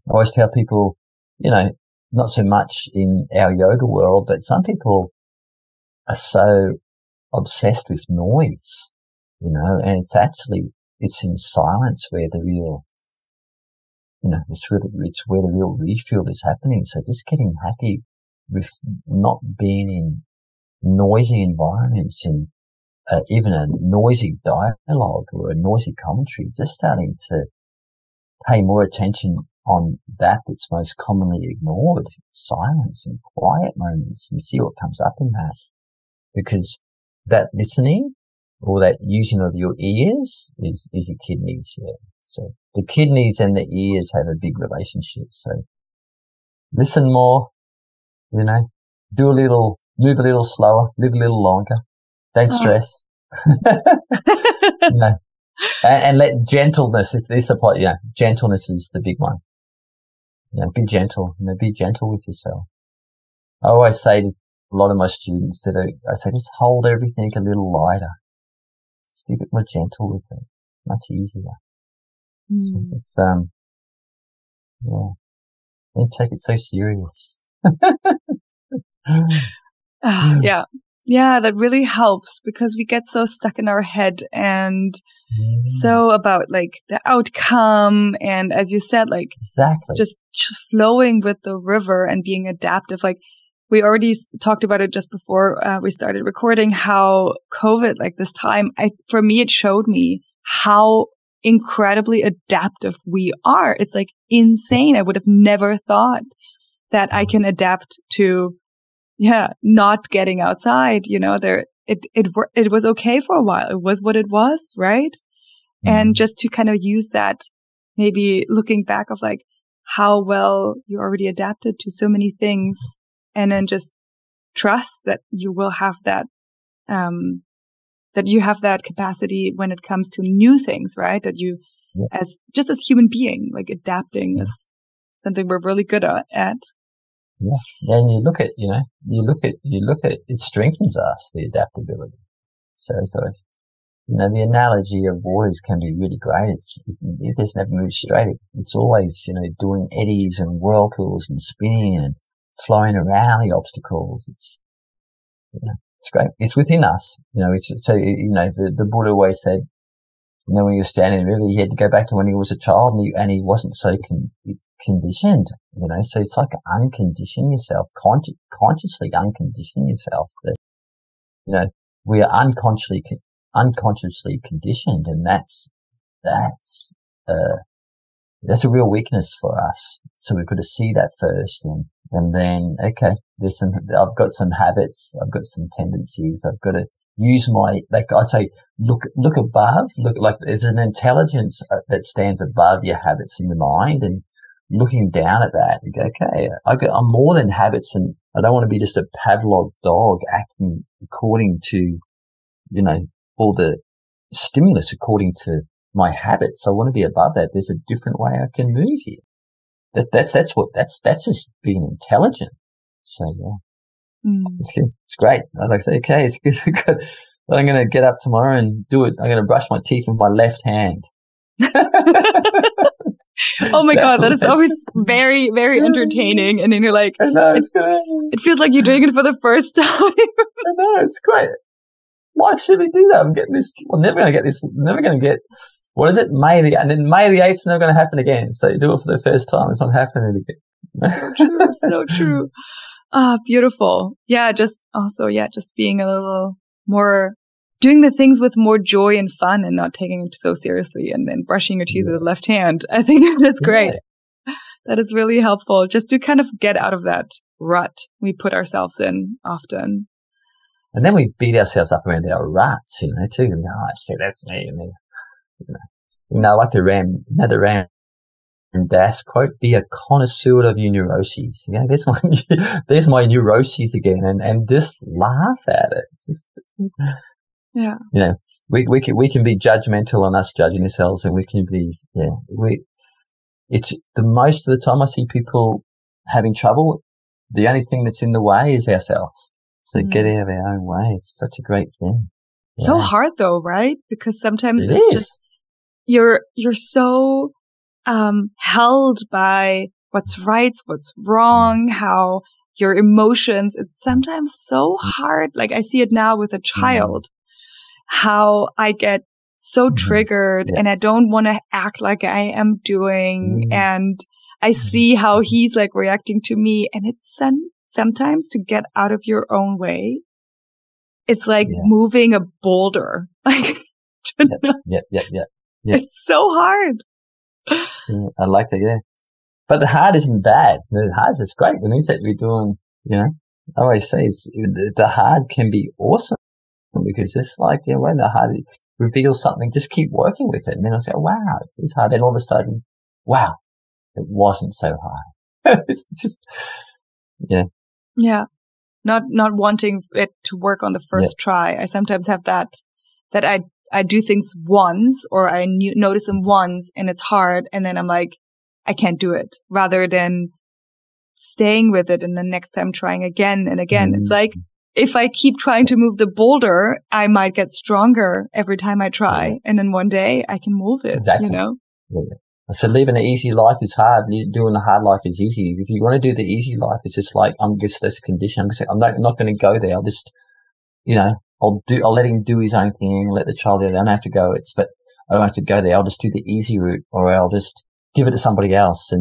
always tell people, not so much in our yoga world, but some people are so obsessed with noise, and it's in silence where the real, it's where the real refuel is happening. So just getting happy with not being in noisy environments, in even a noisy dialogue or a noisy commentary, just starting to pay more attention on that's most commonly ignored, silence and quiet moments, and see what comes up in that. Because that listening or that using of your ears is your kidneys. Yeah. So the kidneys and the ears have a big relationship. So listen more, move a little slower, live a little longer. Don't stress. And let gentleness, gentleness is the big one. Be gentle, be gentle with yourself. I always say to a lot of my students just hold everything a little lighter. Just be a bit more gentle with it. Much easier. So it's, don't take it so serious. Yeah, that really helps, because we get so stuck in our head and so about like the outcome. And as you said, like just flowing with the river and being adaptive. Like we already talked about it just before we started recording, how COVID, like this time, for me, it showed me how incredibly adaptive we are. It's like insane. I would have never thought that I can adapt to not getting outside, it was okay for a while. It was what it was, right? And just to kind of use that, maybe looking back of like how well you already adapted to so many things, and then just trust that you will have that, that you have that capacity when it comes to new things, right? That you, as human being, like adapting is something we're really good at. Yeah. And you look at it strengthens us, the adaptability. So it's, the analogy of waters can be really great. It just never moves straight. It's always, doing eddies and whirlpools and spinning and flowing around the obstacles. It's great. It's within us. The Buddha always said, when you're standing in the river, you had to go back to when he was a child and he wasn't so conditioned, so it's like uncondition yourself, consciously uncondition yourself that, we are unconsciously conditioned, and that's a real weakness for us. So we've got to see that first and then, okay, I've got some habits, I've got some tendencies, I've got to use like I say, look above, like there's an intelligence that stands above your habits in the mind, and looking down at that, you go, okay, I'm more than habits, and I don't want to be just a Pavlov dog acting according to, all the stimulus according to my habits. I want to be above that. There's a different way I can move here. That's just being intelligent. So it's good. It's great. I'd like to say, okay, it's good. I'm going to get up tomorrow and do it. I'm going to brush my teeth with my left hand. Oh my God, that is always very, very entertaining. And then you're like, I know, it feels like you're doing it for the first time. I know, it's great. Why should we do that? I'm getting this. I'm never going to get this. Never going to get. What is it? May the 8th is never going to happen again. So you do it for the first time. It's not happening again. So true. So true. Ah, beautiful. Yeah. Just being a little more, doing the things with more joy and fun, and not taking it so seriously, and then brushing your teeth with the left hand. I think that's great. That is really helpful, just to kind of get out of that rut we put ourselves in often. And then we beat ourselves up around our ruts, too. Oh, shit, that's me. Like the ram Das quote, be a connoisseur of your neuroses. Yeah, there's my neuroses again, and just laugh at it. Yeah. You know, we can be judgmental on us judging ourselves, and we can be, it's the most of the time I see people having trouble. The only thing that's in the way is ourselves. So get out of our own way. It's such a great thing. Yeah. So hard though, right? Because sometimes it's just, you're so, held by what's right, what's wrong, how your emotions, it's sometimes so hard. Like I see it now with a child, how I get so triggered and I don't want to act like I am doing. And I see how he's like reacting to me, and it's sometimes to get out of your own way. It's like moving a boulder. Like, it's so hard. Yeah, I like that, yeah. But the hard isn't bad. The hard is great. The things that we're doing, you know, I always say the hard can be awesome, because it's like, when the hard reveals something, just keep working with it. And then I'll say, wow, it's hard. And all of a sudden, wow, it wasn't so hard. It's just, Yeah. Not wanting it to work on the first try. I sometimes have that I do things once, or I notice them once and it's hard, and then I'm like, I can't do it, rather than staying with it and the next time trying again and again. It's like, if I keep trying to move the boulder, I might get stronger every time I try. And then one day I can move it, exactly. You know? Yeah. So living an easy life is hard. Doing the hard life is easy. If you want to do the easy life, it's just like, I'm just this condition. I'm not going to go there. I'll just, I'll let him do his own thing, let the child there. I don't have to go. But I don't have to go there. I'll just do the easy route, or I'll just give it to somebody else.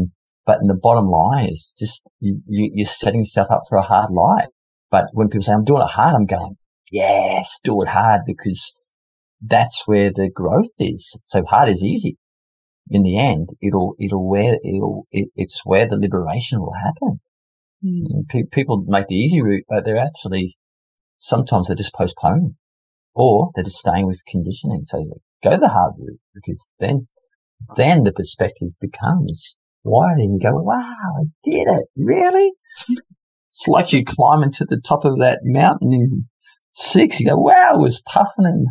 But in the bottom line is just, you're setting yourself up for a hard life. But when people say, I'm doing it hard, I'm going, yes, do it hard, because that's where the growth is. So hard is easy. In the end, it's where the liberation will happen. People make the easy route, but sometimes they're just postponing, or they're just staying with conditioning. So go the hard route, because then the perspective becomes wider, and you go, wow, I did it. Really? It's like you climbing to the top of that mountain in 6. You go, wow, it was puffing and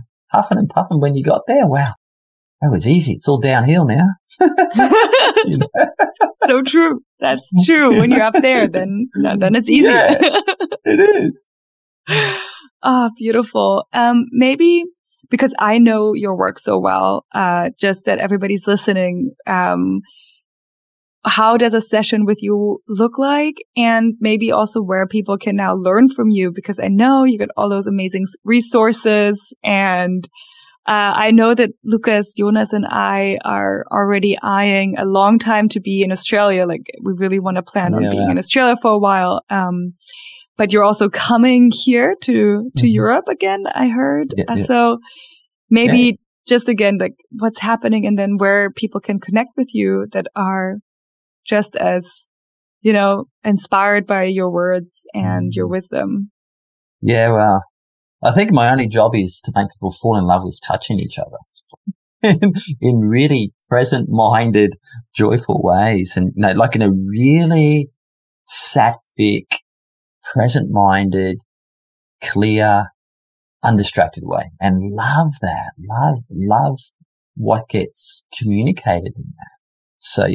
puffing when you got there. Wow, that was easy. It's all downhill now. So true. That's true. When you're up there, then it's easy. Yeah, it is. Beautiful. Maybe because I know your work so well, just that everybody's listening, how does a session with you look like? And maybe also where people can now learn from you, because I know you got all those amazing resources. And I know that Lucas, Jonas, and I are already eyeing a long time to be in Australia. Like, we really want to plan on being in Australia for a while. But you're also coming here to Europe again, I heard. So maybe just again, like, what's happening, and then where people can connect with you that are just as, inspired by your words and your wisdom. Yeah, well, I think my only job is to make people fall in love with touching each other in really present-minded, joyful ways, and like in a really sattvic, present-minded, clear, undistracted way, and love that. Love what gets communicated in that. So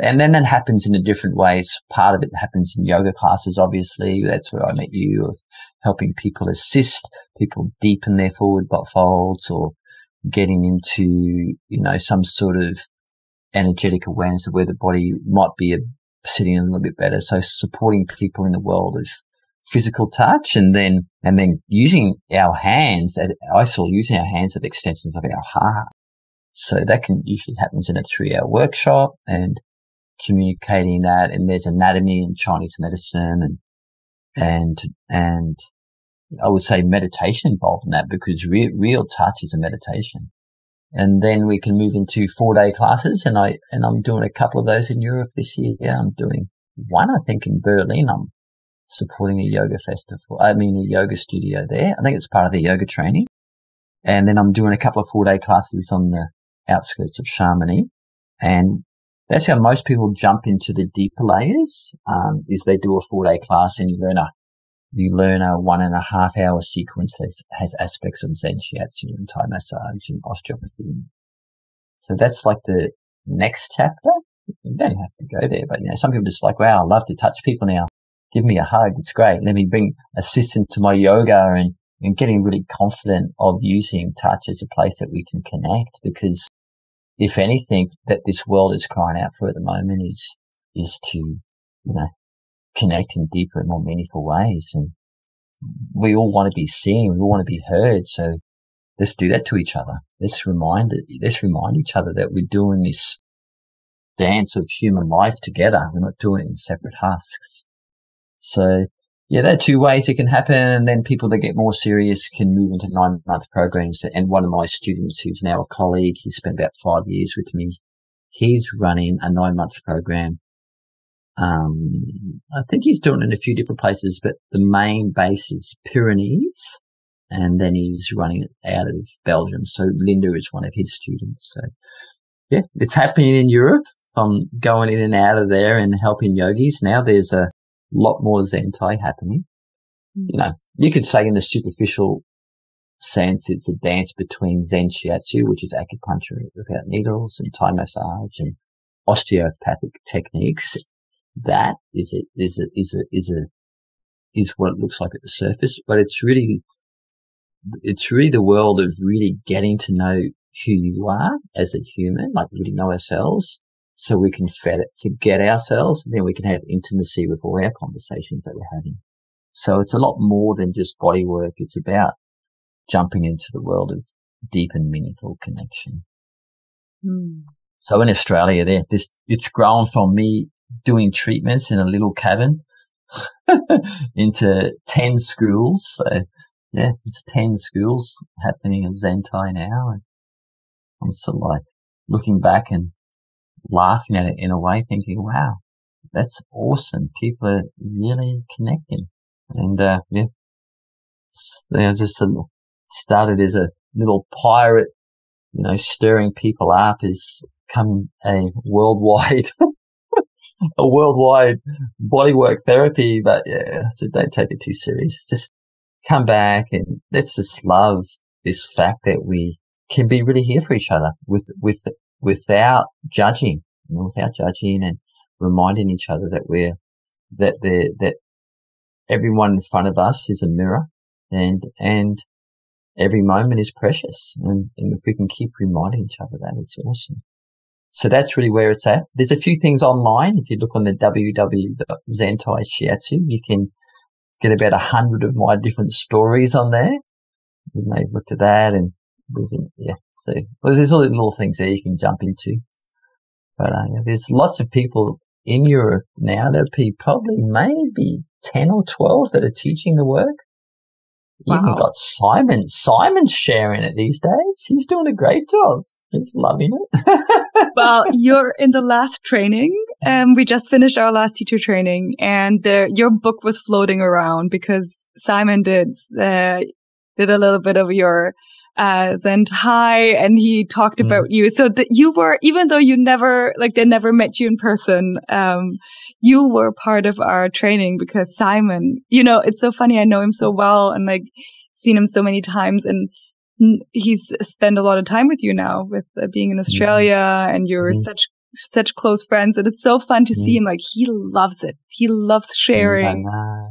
and then it happens in a different ways. Part of it happens in yoga classes, obviously. That's where I met you, of helping people assist people deepen their forward folds, or getting into, some sort of energetic awareness of where the body might be sitting a little bit better. So supporting people in the world of physical touch, and then using our hands. I still using our hands as extensions of our heart. So that usually happens in a 3-hour workshop, and communicating that. And there's anatomy and Chinese medicine and I would say meditation involved in that, because real touch is a meditation. And then we can move into 4-day classes, and I'm doing a couple of those in Europe this year. Yeah, I'm doing one, I think, in Berlin. I'm supporting a yoga a yoga studio there. I think it's part of the yoga training. And then I'm doing a couple of 4-day classes on the outskirts of Chamonix. And that's how most people jump into the deeper layers, is they do a 4-day class and you learn a 1.5 hour sequence that has aspects of Zen-Shiatsu and Thai massage and osteopathy. So that's like the next chapter. You don't have to go there, but some people just like, wow, I love to touch people now. Give me a hug. It's great. Let me bring assistance to my yoga and getting really confident of using touch as a place that we can connect, because if anything that this world is crying out for at the moment is to, connect in deeper and more meaningful ways. And we all want to be seen. We all want to be heard. So let's do that to each other. Let's remind each other that we're doing this dance of human life together. We're not doing it in separate husks. So there are 2 ways it can happen. And then people that get more serious can move into 9-month programs. And one of my students, who's now a colleague, he spent about 5 years with me. He's running a 9-month program. I think he's doing it in a few different places, but the main base is Pyrenees, and then he's running it out of Belgium. So Linda is one of his students. So it's happening in Europe. From going in and out of there and helping yogis, now there's a lot more Zenthai happening. You could say in the superficial sense, it's a dance between Zen-Shiatsu, which is acupuncture without needles, and Thai massage and osteopathic techniques. That is what it looks like at the surface, but it's really the world of really getting to know who you are as a human, like really know ourselves, so we can forget ourselves, and then we can have intimacy with all our conversations that we're having. So it's a lot more than just body work. It's about jumping into the world of deep and meaningful connection. So in Australia, it's grown from me doing treatments in a little cabin into 10 schools. So it's 10 schools happening of Zenthai now. And I'm sort of like looking back and laughing at it in a way, thinking, wow, that's awesome. People are really connecting. And, just started as a little pirate, stirring people up, has come a worldwide bodywork therapy. But so don't take it too serious. Just come back and let's just love this fact that we can be really here for each other without judging, and reminding each other that that everyone in front of us is a mirror, and every moment is precious. And if we can keep reminding each other that, it's awesome. So that's really where it's at. There's a few things online. If you look on the www.Zenthai Shiatsu, you can get about 100 of my different stories on there. You may have looked at that, and so there's all the little things there you can jump into. But there's lots of people in Europe now. There'll be probably maybe 10 or 12 that are teaching the work. Wow. Even got Simon. Simon's sharing it these days. He's doing a great job. He's loving it. Well, you're in the last training. We just finished our last teacher training, and your book was floating around because Simon did a little bit of your Zenthai, and he talked about you. So that you were, even though you never, they never met you in person, you were part of our training because Simon, it's so funny. I know him so well and seen him so many times, and he's spent a lot of time with you now with being in Australia, and you're such close friends, and it's so fun to see him. He loves it. He loves sharing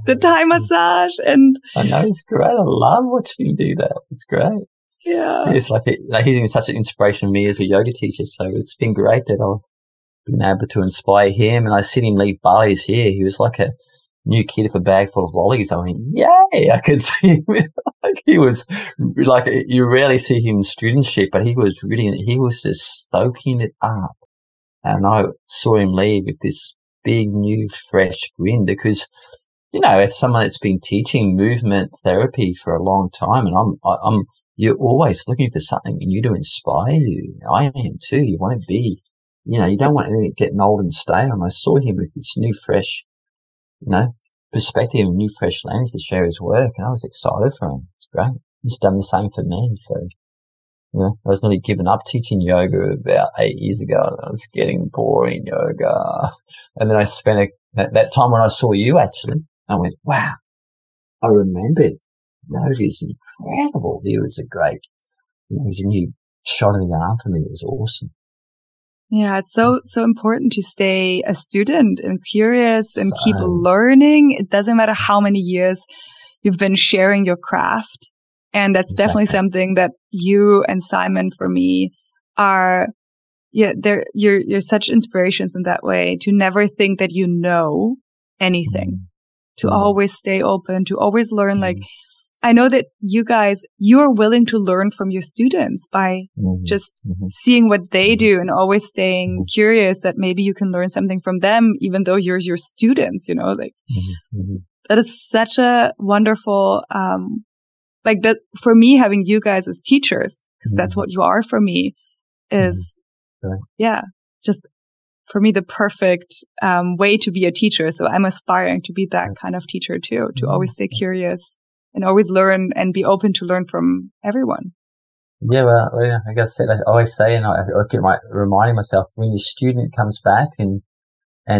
the Thai massage, and I know it's great. I love watching him do that. It's great. Yeah, it's he's been such an inspiration for me as a yoga teacher. So it's been great that I've been able to inspire him. And I seen him leave Bali's here. He was like a new kid with a bag full of lollies. I mean, yay! I could see him. He was you rarely see him in studentship, but he was just stoking it up. And I saw him leave with this big, new, fresh grin because, as someone that's been teaching movement therapy for a long time, and you're always looking for something new to inspire you. I am too. You want to be, you don't want anything getting old and stale. And I saw him with this new, fresh, perspective and new, fresh lens to share his work. And I was excited for him. It's great. He's done the same for me. So I was nearly given up teaching yoga about 8 years ago. I was getting boring yoga. And then I spent that time when I saw you actually, I went, wow, I remembered yoga is incredible. It was it was a new shot in the arm for me. It was awesome. Yeah, it's so important to stay a student and curious and keep learning. It doesn't matter how many years you've been sharing your craft. And that's definitely something that you and Simon, for me, are, you're such inspirations in that way, to never think that you know anything, to always stay open, to always learn. Like, I know that you're willing to learn from your students by just seeing what they do and always staying curious that maybe you can learn something from them, even though you're your students, like that is such a wonderful, like that for me, having you guys as teachers, because that's what you are for me, is, just for me, the perfect, way to be a teacher. So I'm aspiring to be that kind of teacher too, to always stay curious and always learn and be open to learn from everyone. Yeah, well, like I said, I always say, and I keep reminding myself, when your student comes back and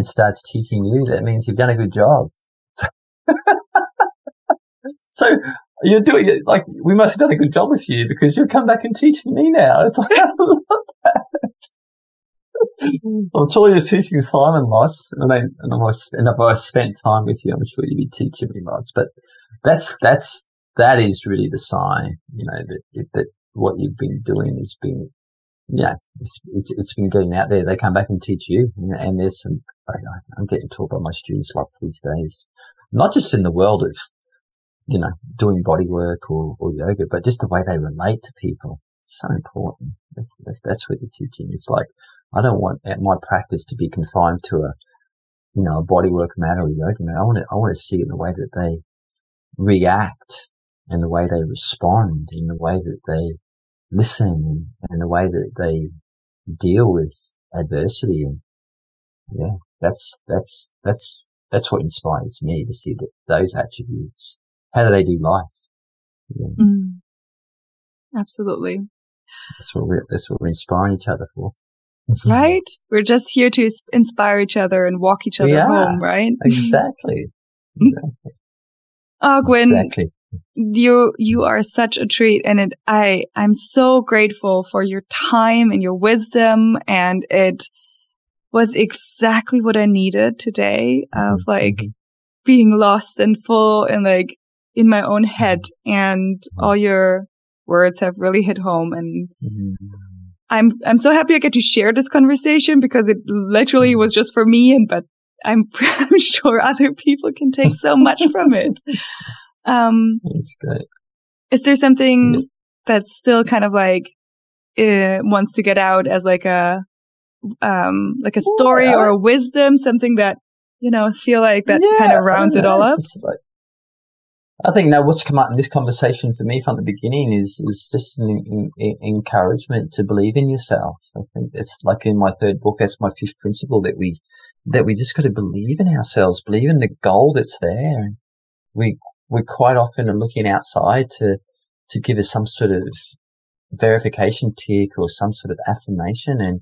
starts teaching you, that means you've done a good job. So you're doing it, like, we must have done a good job with you, because you'll come back and teach me now. It's like, I love that. I'm sure you're teaching Simon lots, and if I spent time with you, I'm sure you'd be teaching me lots. But that is really the sign, that what you've been doing has been, it's been getting out there. They come back and teach you, and there's some. I'm getting taught by my students lots these days, not just in the world of, doing body work or yoga, but just the way they relate to people. It's so important. That's what you're teaching. It's like, I don't want my practice to be confined to a body work mat or yoga mat. I want to see it in the way that they react, in the way they respond, in the way that they listen, and the way that they deal with adversity. And that's what inspires me, to see those attributes. How do they do life? Yeah. Absolutely. That's what we're inspiring each other for. Right? We're just here to inspire each other and walk each other home, right? Exactly. Oh, Gwyn, exactly. You are such a treat, and I'm so grateful for your time and your wisdom, and it was exactly what I needed today, of being lost and full and like in my own head, and all your words have really hit home, and I'm so happy I get to share this conversation, because it literally was just for me, but I'm sure other people can take so much from it. That's great. Is there something that's still kind of like wants to get out as like a story or a wisdom, something that feel like that kind of rounds it all up? I think what's come up in this conversation for me from the beginning is just an encouragement to believe in yourself. I think it's like in my third book, that's my fifth principle, that we just got to believe in ourselves, believe in the goal that's there. And we quite often are looking outside to give us some sort of verification tick or some sort of affirmation. And,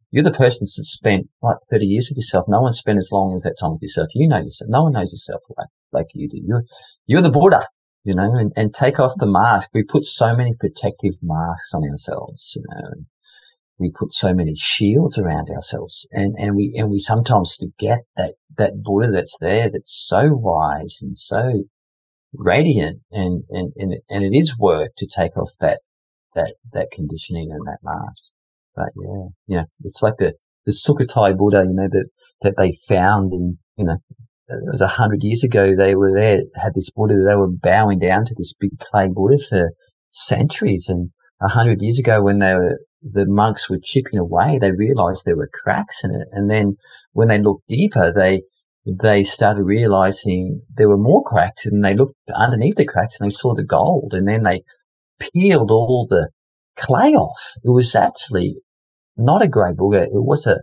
you're the person that spent 30 years with yourself. No one spent as long as that time with yourself. You know yourself. No one knows yourself like you do. You're the Buddha, and take off the mask. We put so many protective masks on ourselves, and we put so many shields around ourselves, and we sometimes forget that Buddha that's there, that's so wise and so radiant, and it is work to take off that conditioning and that mask. But it's like the Sukhothai Buddha, that they found in, it was 100 years ago. They were there, had this Buddha, they were bowing down to this big clay Buddha for centuries. And 100 years ago, when the monks were chipping away, they realized there were cracks in it. And then when they looked deeper, they started realizing there were more cracks, and they looked underneath the cracks and they saw the gold. And then they peeled all the clay off. It was actually not a grey Buddha. It was a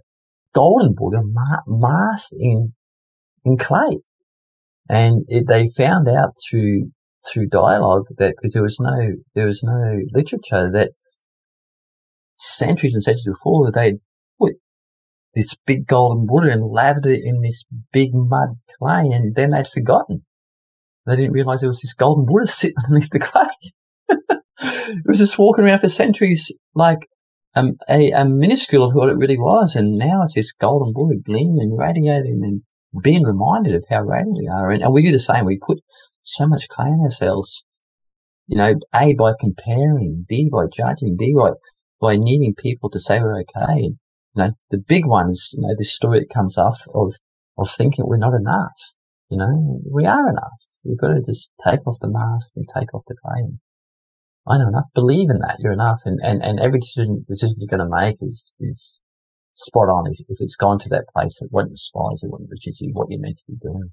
golden Buddha masked in clay. And they found out through dialogue that, because there was no literature, that centuries and centuries before, they'd put this big golden Buddha and lathered it in this big mud clay, and then they'd forgotten. They didn't realize there was this golden Buddha sitting underneath the clay. It was just walking around for centuries like a minuscule of what it really was, and now it's this golden Buddha gleaming, radiating, and being reminded of how radiant we are. And we do the same. We put so much clay on ourselves, A, by comparing, B, by judging, B, by needing people to say we're okay. The big one is, this story that comes off of thinking we're not enough. We are enough. We've got to just take off the masks and take off the clay. I know enough. Believe in that. You're enough. And every decision you're going to make is spot on. If it's gone to that place that won't despise you, won't reduce you, what you're meant to be doing.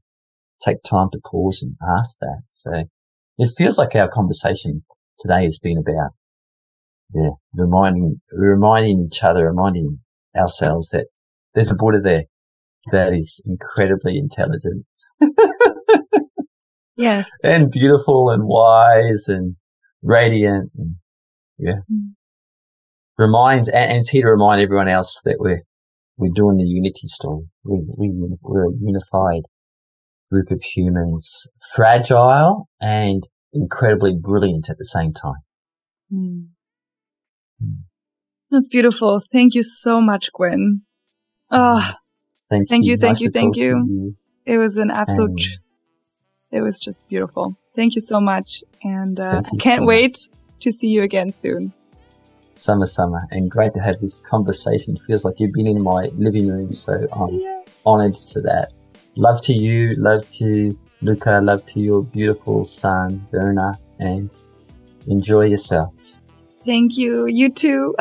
Take time to pause and ask that. So it feels like our conversation today has been about, reminding each other, reminding ourselves that there's a Buddha there that is incredibly intelligent. Yes. And beautiful and wise and radiant. And, reminds, and it's here to remind everyone else that we're doing the unity story. We're a unified group of humans, fragile and incredibly brilliant at the same time. That's beautiful. Thank you so much, Gwyn. Thank you. It was an absolute, it was just beautiful. Thank you so much. And I can't wait to see you again soon. Summer. And great to have this conversation. It feels like you've been in my living room, so I'm honored to that. Love to you, love to Luca, love to your beautiful son, Berna, and enjoy yourself. Thank you. You too.